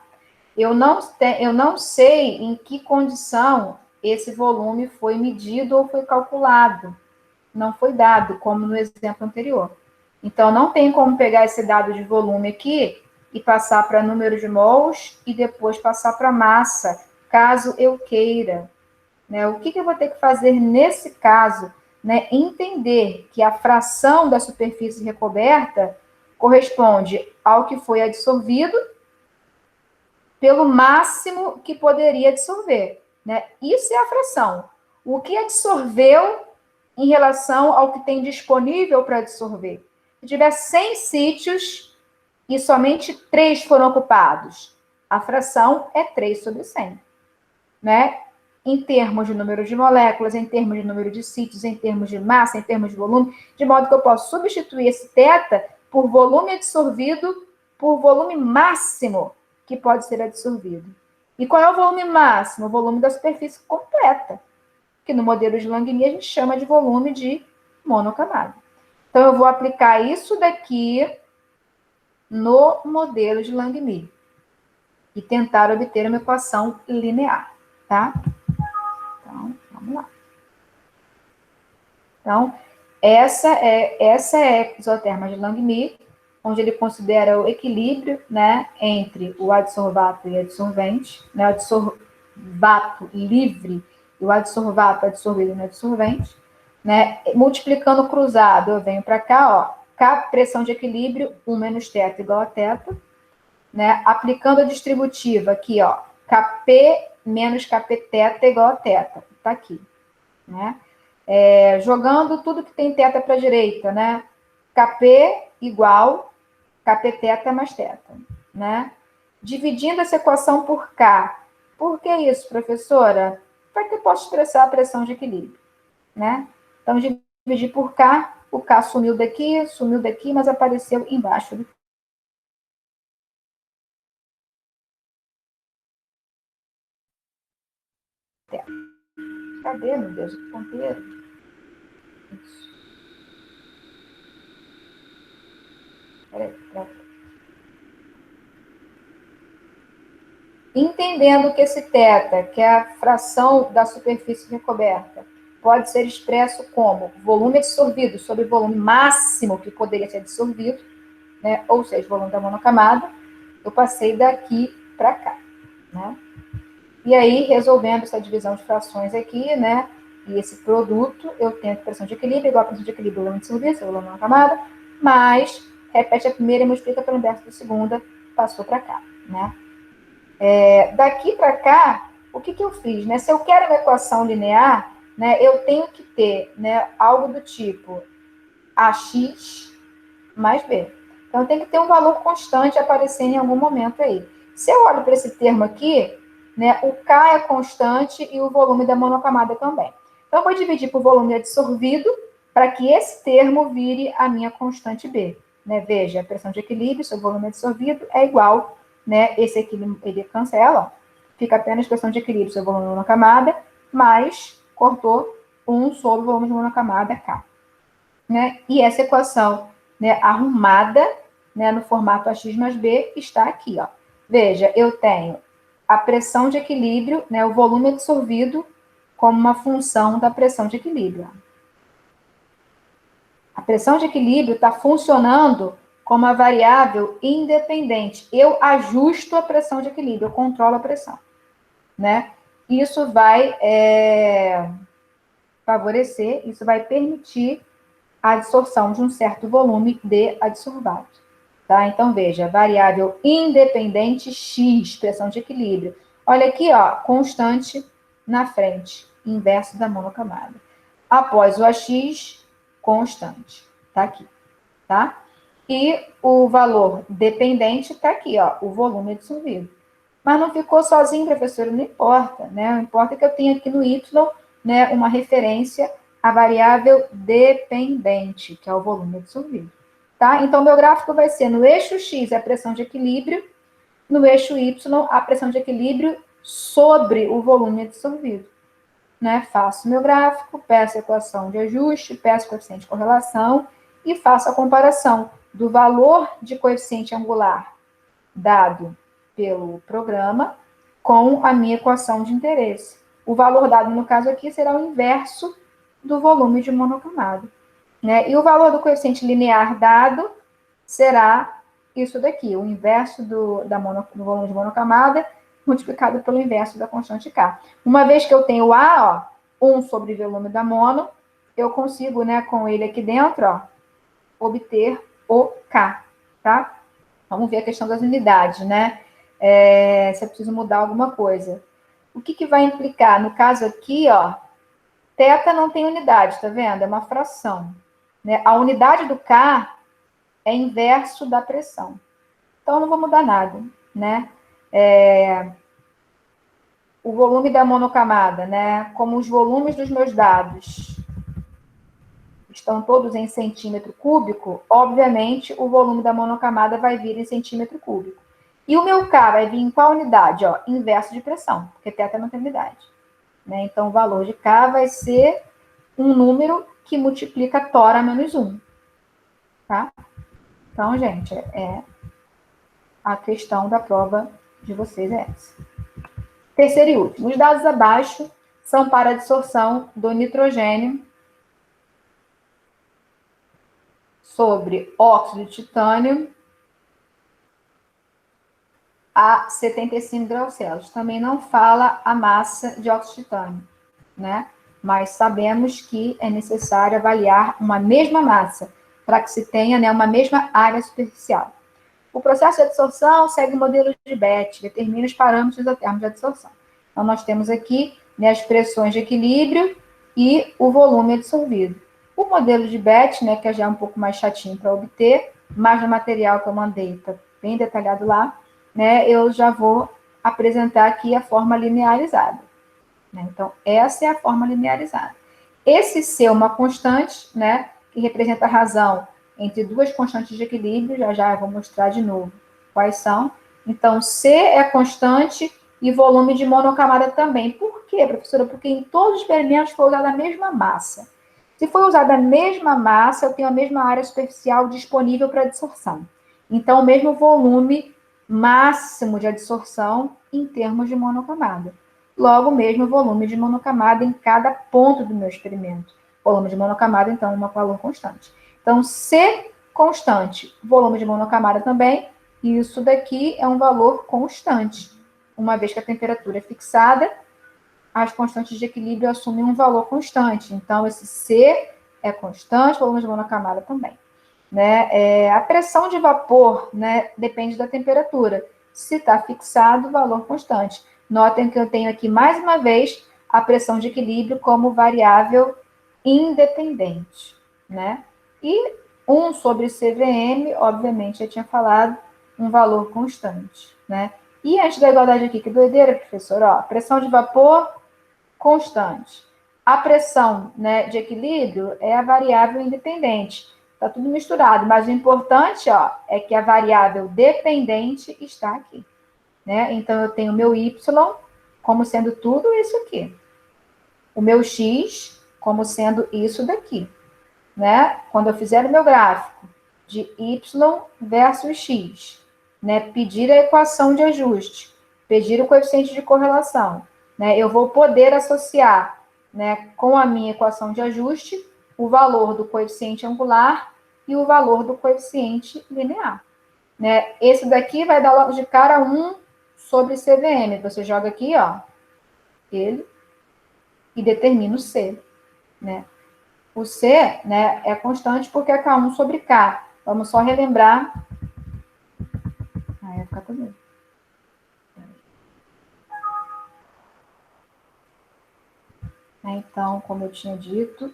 eu não sei em que condição esse volume foi medido ou foi calculado. Não foi dado, como no exemplo anterior. Então, não tem como pegar esse dado de volume aqui e passar para número de mols e depois passar para massa, caso eu queira. Né? O que eu vou ter que fazer nesse caso? Né? Entender que a fração da superfície recoberta corresponde ao que foi absorvido pelo máximo que poderia absorver. Né? Isso é a fração. O que absorveu em relação ao que tem disponível para absorver. Se tiver 100 sítios e somente 3 foram ocupados, a fração é 3 sobre 100. Né? Em termos de número de moléculas, em termos de número de sítios, em termos de massa, em termos de volume, de modo que eu posso substituir esse θ por volume absorvido por volume máximo que pode ser absorvido. E qual é o volume máximo? O volume da superfície completa, que no modelo de Langmuir a gente chama de volume de monocamada. Então, eu vou aplicar isso daqui no modelo de Langmuir e tentar obter uma equação linear, tá? Então, vamos lá. Então, essa é a isoterma de Langmuir, onde ele considera o equilíbrio, né, entre o adsorvato e adsorvente, né, o adsorvato livre e o adsorvato absorvido no adsorvente, né, multiplicando cruzado, eu venho para cá, ó, K, pressão de equilíbrio, 1 menos θ igual a θ, né, aplicando a distributiva aqui, ó, Kp menos Kpθ igual a θ, tá aqui, né, jogando tudo que tem θ para a direita, né, Kp igual Kpθ mais θ, né, dividindo essa equação por K. Por que isso, professora? Para que eu possa expressar a pressão de equilíbrio, né? Então, dividir por K, o K sumiu daqui, mas apareceu embaixo do θ. Cadê, meu Deus, o ponteiro? Isso. Peraí, pronto. Entendendo que esse θ, que é a fração da superfície recoberta, pode ser expresso como volume absorvido sobre o volume máximo que poderia ser absorvido, né? Ou seja, o volume da monocamada, eu passei daqui para cá, né? E aí, resolvendo essa divisão de frações aqui, né? E esse produto, eu tenho a pressão de equilíbrio, igual a pressão de equilíbrio, volume de serviço, volume da monocamada, mas repete a primeira e multiplica pelo inverso da segunda, passou para cá, né? Daqui para cá, o que eu fiz? Né? Se eu quero uma equação linear, né, eu tenho que ter, né, algo do tipo AX mais B. Então, tem que ter um valor constante aparecendo em algum momento aí. Se eu olho para esse termo aqui, né, o K é constante e o volume da monocamada também. Então, eu vou dividir por volume absorvido para que esse termo vire a minha constante B. Né? Veja, a pressão de equilíbrio sobre o volume absorvido é igual, né, esse aqui ele cancela, fica apenas pressão de equilíbrio sobre o volume de monocamada, mais cortou 1 sobre o volume de monocamada K. Né? E essa equação, né, arrumada, né, no formato AX mais B, está aqui. Ó. Veja, eu tenho a pressão de equilíbrio, né, o volume absorvido, como uma função da pressão de equilíbrio. A pressão de equilíbrio está funcionando como uma variável independente. Eu ajusto a pressão de equilíbrio, eu controlo a pressão. Né? Isso vai favorecer, isso vai permitir a adsorção de um certo volume de adsorvato. Tá? Então, veja, variável independente X, pressão de equilíbrio. Olha aqui, ó, constante na frente, inverso da monocamada. Após o AX, constante. Tá aqui, tá? E o valor dependente está aqui, ó, o volume absorvido. Mas não ficou sozinho, professora, não importa, né? Não importa que eu tenha aqui no Y, né, uma referência à variável dependente, que é o volume absorvido. Tá? Então, meu gráfico vai ser no eixo X a pressão de equilíbrio, no eixo Y a pressão de equilíbrio sobre o volume absorvido. Né? Faço meu gráfico, peço a equação de ajuste, peço o coeficiente de correlação e faço a comparação do valor de coeficiente angular dado pelo programa com a minha equação de interesse. O valor dado, no caso aqui, será o inverso do volume de monocamada, né? E o valor do coeficiente linear dado será isso daqui, o inverso do volume de monocamada multiplicado pelo inverso da constante K. Uma vez que eu tenho A, ó, 1 sobre volume da mono, eu consigo, né, com ele aqui dentro, ó, obter o K, tá? Vamos ver a questão das unidades, né? Se eu preciso mudar alguma coisa. O que vai implicar? No caso aqui, ó, θ não tem unidade, tá vendo? É uma fração, né? A unidade do K é inverso da pressão. Então, não vou mudar nada, né? O volume da monocamada, né? Como os volumes dos meus dados estão todos em centímetro cúbico, obviamente, o volume da monocamada vai vir em centímetro cúbico. E o meu K vai vir em qual unidade? Ó, inverso de pressão, porque θ não tem unidade, né? Então, o valor de K vai ser um número que multiplica tora menos 1, tá? Então, gente, a questão da prova de vocês é essa. Terceiro e último. Os dados abaixo são para a adsorção do nitrogênio sobre óxido de titânio a 75 graus Celsius. Também não fala a massa de óxido de titânio, né? Mas sabemos que é necessário avaliar uma mesma massa para que se tenha, né, uma mesma área superficial. O processo de adsorção segue o modelo de Bethe, determina os parâmetros da termos de adsorção. Então, nós temos aqui, né, as pressões de equilíbrio e o volume absorvido. O modelo de Bethe, né, que já é um pouco mais chatinho para obter, mas no material que eu mandei está bem detalhado lá, né, eu já vou apresentar aqui a forma linearizada, né? Então, essa é a forma linearizada. Esse C é uma constante, né, que representa a razão entre duas constantes de equilíbrio, já eu vou mostrar de novo quais são. Então, C é constante e volume de monocamada também. Por quê, professora? Porque em todos os experimentos foi usada a mesma massa. Se for usada a mesma massa, eu tenho a mesma área superficial disponível para adsorção. Então, o mesmo volume máximo de adsorção em termos de monocamada. Logo, o mesmo volume de monocamada em cada ponto do meu experimento. Volume de monocamada, então, é um valor constante. Então, C constante, volume de monocamada também, e isso daqui é um valor constante. Uma vez que a temperatura é fixada, as constantes de equilíbrio assumem um valor constante. Então, esse C é constante, volume de monocamada também, né? A pressão de vapor, né, depende da temperatura. Se está fixado, valor constante. Notem que eu tenho aqui, mais uma vez, a pressão de equilíbrio como variável independente, né? E 1 sobre CVM, obviamente, eu tinha falado, um valor constante, né? E antes da igualdade aqui, que doideira, professor, ó, pressão de vapor constante. A pressão, né, de equilíbrio é a variável independente. Está tudo misturado, mas o importante, ó, é que a variável dependente está aqui, né? Então, eu tenho o meu Y como sendo tudo isso aqui. O meu X como sendo isso daqui, né? Quando eu fizer o meu gráfico de Y versus X, né? Pedir a equação de ajuste, pedir o coeficiente de correlação, né? Eu vou poder associar, né, com a minha equação de ajuste o valor do coeficiente angular e o valor do coeficiente linear, né? Esse daqui vai dar logo de cara 1 sobre CVM. Você joga aqui, ó, ele, e determina o C, né? O C, né, é constante porque é K1 sobre K. Vamos só relembrar. Aí vai ficar tudo. Então, como eu tinha dito,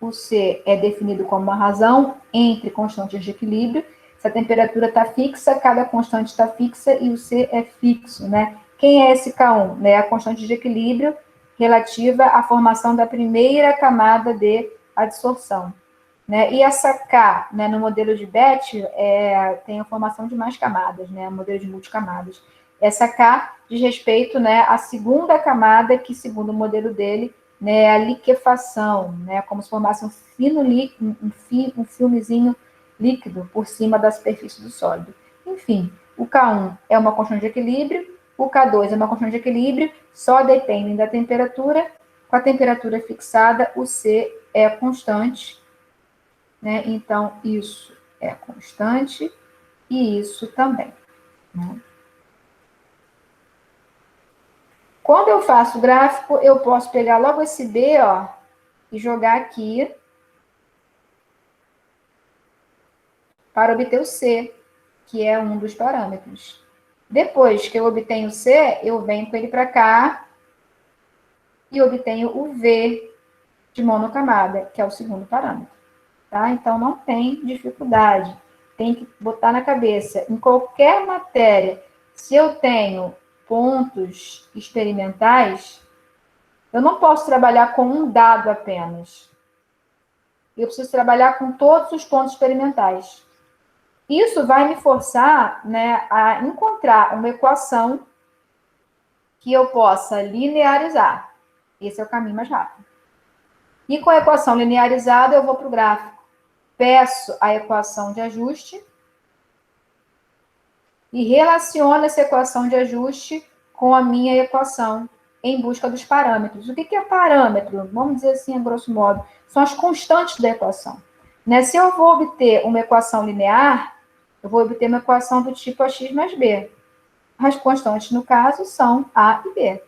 o C é definido como uma razão entre constantes de equilíbrio. Se a temperatura está fixa, cada constante está fixa e o C é fixo, né? Quem é esse K1? Né? A constante de equilíbrio relativa à formação da primeira camada de adsorção, né? E essa K, né, no modelo de Bethe, tem a formação de mais camadas, né? Modelo de multicamadas. Essa K diz respeito, né, à segunda camada, que, segundo o modelo dele, né, é a liquefação, né? Como se formasse um filmezinho líquido por cima da superfície do sólido. Enfim, O K1 é uma constante de equilíbrio, o K2 é uma constante de equilíbrio, só dependem da temperatura. Com a temperatura fixada, o C é constante, né? Então, isso é constante e isso também, né? Quando eu faço o gráfico, eu posso pegar logo esse B, ó, e jogar aqui para obter o C, que é um dos parâmetros. Depois que eu obtenho o C, eu venho com ele para cá e obtenho o V de monocamada, que é o segundo parâmetro. Tá? Então, não tem dificuldade. Tem que botar na cabeça. Em qualquer matéria, se eu tenho pontos experimentais, eu não posso trabalhar com um dado apenas. Eu preciso trabalhar com todos os pontos experimentais. Isso vai me forçar, né, a encontrar uma equação que eu possa linearizar. Esse é o caminho mais rápido. E com a equação linearizada, eu vou para o gráfico. Peço a equação de ajuste e relaciono essa equação de ajuste com a minha equação em busca dos parâmetros. O que é parâmetro? Vamos dizer assim, a grosso modo, são as constantes da equação. Né? Se eu vou obter uma equação linear, eu vou obter uma equação do tipo ax mais b. As constantes, no caso, são a e b,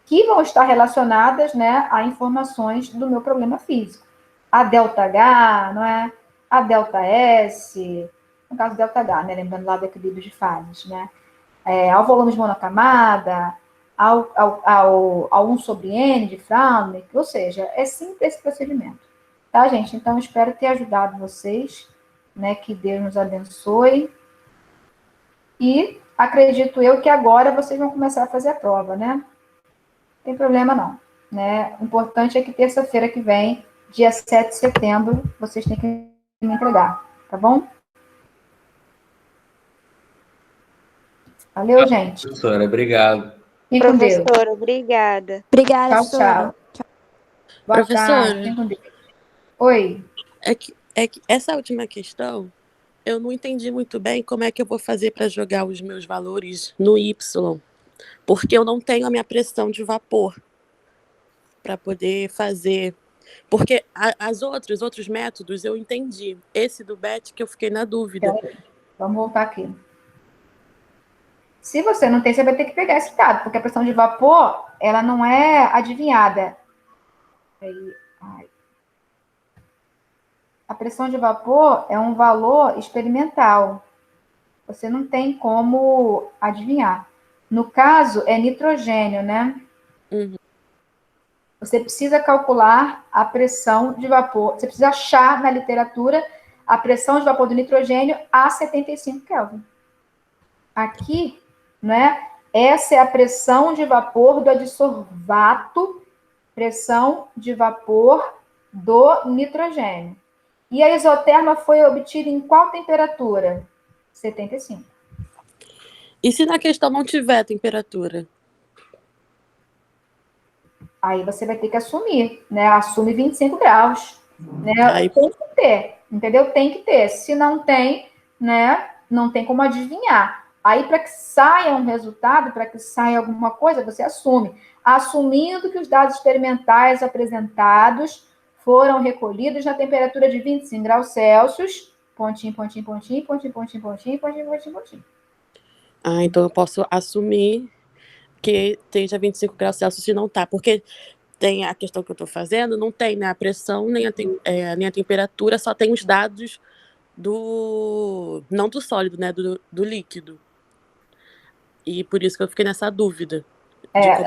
que vão estar relacionadas, né, a informações do meu problema físico. A ΔH, não é? A ΔS, no caso ΔH, né, lembrando lá do equilíbrio de fases, né? Ao volume de monocamada, ao 1 sobre N de Frauenberg, ou seja, é simples esse procedimento. Tá, gente? Então, espero ter ajudado vocês, né? Que Deus nos abençoe. E acredito eu que agora vocês vão começar a fazer a prova, né? Não tem problema não, né? O importante é que terça-feira que vem, dia 7 de setembro, vocês têm que me entregar, tá bom? Valeu, gente. Professora, obrigado. Fique com Deus. Professora, obrigada. Obrigada, Tchau, professora. tchau. Boa Professora, tarde. Fique com Deus. Oi. é que essa última questão, eu não entendi muito bem como é que eu vou fazer para jogar os meus valores no Y, porque eu não tenho a minha pressão de vapor para poder fazer. Porque os outros métodos eu entendi. Esse do BET que eu fiquei na dúvida. Vamos voltar aqui. Se você não tem, você vai ter que pegar esse dado, porque a pressão de vapor, ela não é adivinhada. A pressão de vapor é um valor experimental. Você não tem como adivinhar. No caso, é nitrogênio, né? Uhum. Você precisa calcular a pressão de vapor. Você precisa achar na literatura a pressão de vapor do nitrogênio a 75 Kelvin. Aqui, né? Essa é a pressão de vapor do adsorvato, pressão de vapor do nitrogênio. E a isoterma foi obtida em qual temperatura? 75. E se na questão não tiver temperatura? Aí você vai ter que assumir, né? Assume 25 graus. Né? Aí... Tem que ter, entendeu? Tem que ter. Se não tem, né? Não tem como adivinhar. Aí, para que saia um resultado, para que saia alguma coisa, você assume. Assumindo que os dados experimentais apresentados foram recolhidos na temperatura de 25 graus Celsius, pontinho, pontinho, pontinho, pontinho, pontinho, pontinho, pontinho, pontinho, pontinho. Ah, então eu posso assumir que esteja 25 graus Celsius se não tá, porque tem a questão que eu estou fazendo, não tem, né, a pressão, nem a temperatura, só tem os dados não do sólido, né, do líquido. E por isso que eu fiquei nessa dúvida.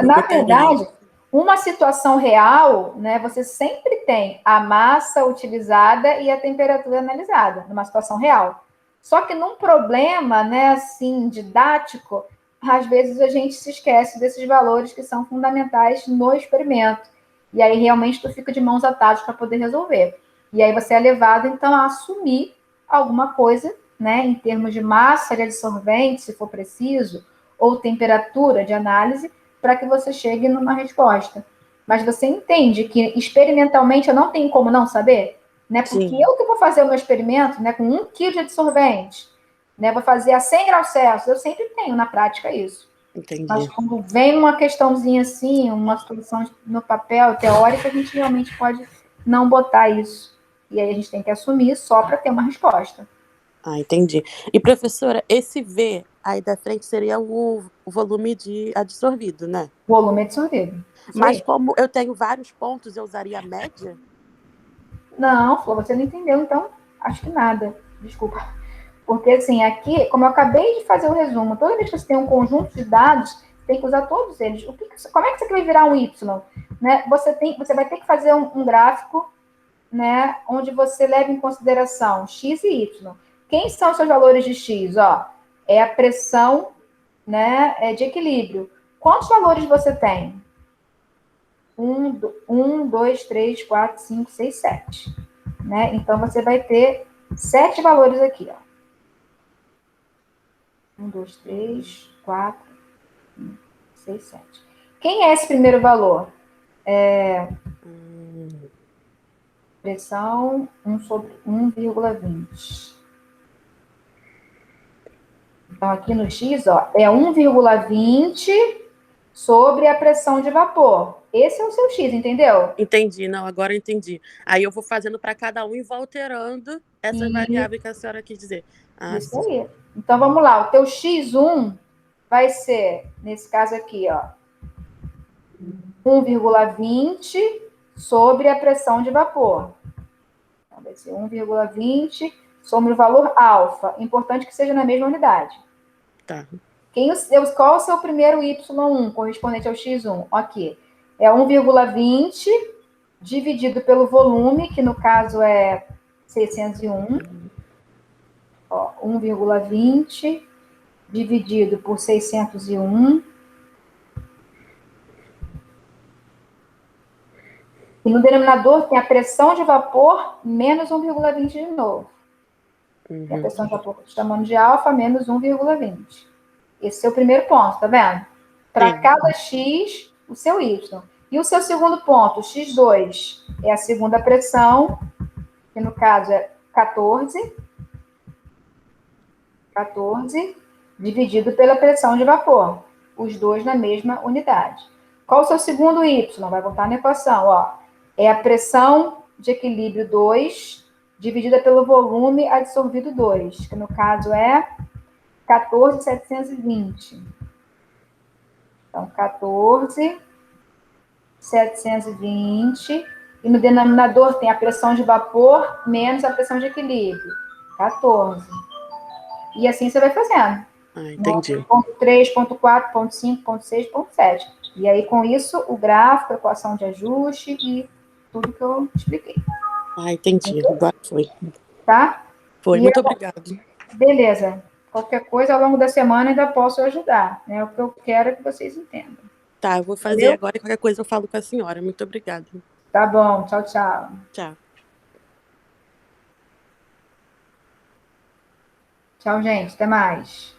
Na verdade, uma situação real, né, você sempre tem a massa utilizada e a temperatura analisada, numa situação real. Só que num problema, né, assim, didático, às vezes a gente se esquece desses valores que são fundamentais no experimento. E aí realmente tu fica de mãos atadas para poder resolver. E aí você é levado, então, a assumir alguma coisa, né, em termos de massa de adsorvente, se for preciso, ou temperatura de análise, para que você chegue numa resposta. Mas você entende que experimentalmente eu não tenho como não saber? Né? Porque eu que vou fazer o meu experimento, né, com 1 kg de adsorvente, né? Vou fazer a 100 graus Celsius, eu sempre tenho na prática isso. Entendi. Mas quando vem uma questãozinha assim, uma solução no papel teórica, a gente realmente pode não botar isso. E aí a gente tem que assumir só para ter uma resposta. Ah, entendi. E, professora, esse V aí da frente seria o volume de absorvido, né? Volume absorvido. Mas como eu tenho vários pontos, eu usaria a média? Não, Flor, você não entendeu, então acho que nada. Desculpa. Porque, assim, aqui, como eu acabei de fazer o resumo, toda vez que você tem um conjunto de dados, tem que usar todos eles. Como é que você vai virar um Y? Né? Você vai ter que fazer um gráfico, né, onde você leva em consideração X e Y. Quem são os seus valores de X? Ó, é a pressão, né, de equilíbrio. Quantos valores você tem? 2, 3, 4, 5, 6, 7. Né? Então, você vai ter 7 valores aqui. Ó. 1, 2, 3, 4, 5, 6, 7. Quem é esse primeiro valor? Pressão 1 sobre 1,20. Então, aqui no X, ó, é 1,20 sobre a pressão de vapor. Esse é o seu X, entendeu? Entendi, não, agora eu entendi. Aí eu vou fazendo para cada um e vou alterando essa variável que a senhora quis dizer. Ah, Isso sim. aí. Então, vamos lá. O teu X1 vai ser, nesse caso aqui, ó, 1,20 sobre a pressão de vapor. Então, vai ser 1,20 sobre o valor alfa. Importante que seja na mesma unidade. Tá. Qual é o seu primeiro Y1 correspondente ao X1? Aqui. É 1,20 dividido pelo volume, que no caso é 601. 1,20 dividido por 601. E no denominador tem a pressão de vapor menos 1,20 de novo. Tem a pressão de vapor que chamamos de alfa menos 1,20. Esse é o primeiro ponto, tá vendo? Para cada X, o seu Y. E o seu segundo ponto, o X2, é a segunda pressão, que no caso é 14. 14 dividido pela pressão de vapor. Os dois na mesma unidade. Qual o seu segundo Y? Vai voltar na equação, ó. É a pressão de equilíbrio 2 dividida pelo volume adsorvido 2, que no caso é 14,720. Então, 14,720. E no denominador tem a pressão de vapor menos a pressão de equilíbrio. 14. E assim você vai fazendo. Ah, entendi. Ponto 3, ponto 4, ponto 5, ponto 6, ponto 7. E aí, com isso, o gráfico, a equação de ajuste e tudo que eu expliquei. Ah, entendi. Agora foi. Tá? Foi, muito obrigado. Beleza. Qualquer coisa, ao longo da semana, ainda posso ajudar. Né? O que eu quero é que vocês entendam. Tá, eu vou fazer agora e qualquer coisa eu falo com a senhora. Muito obrigada. Tá bom. Tchau, tchau. Tchau. Tchau, gente. Até mais.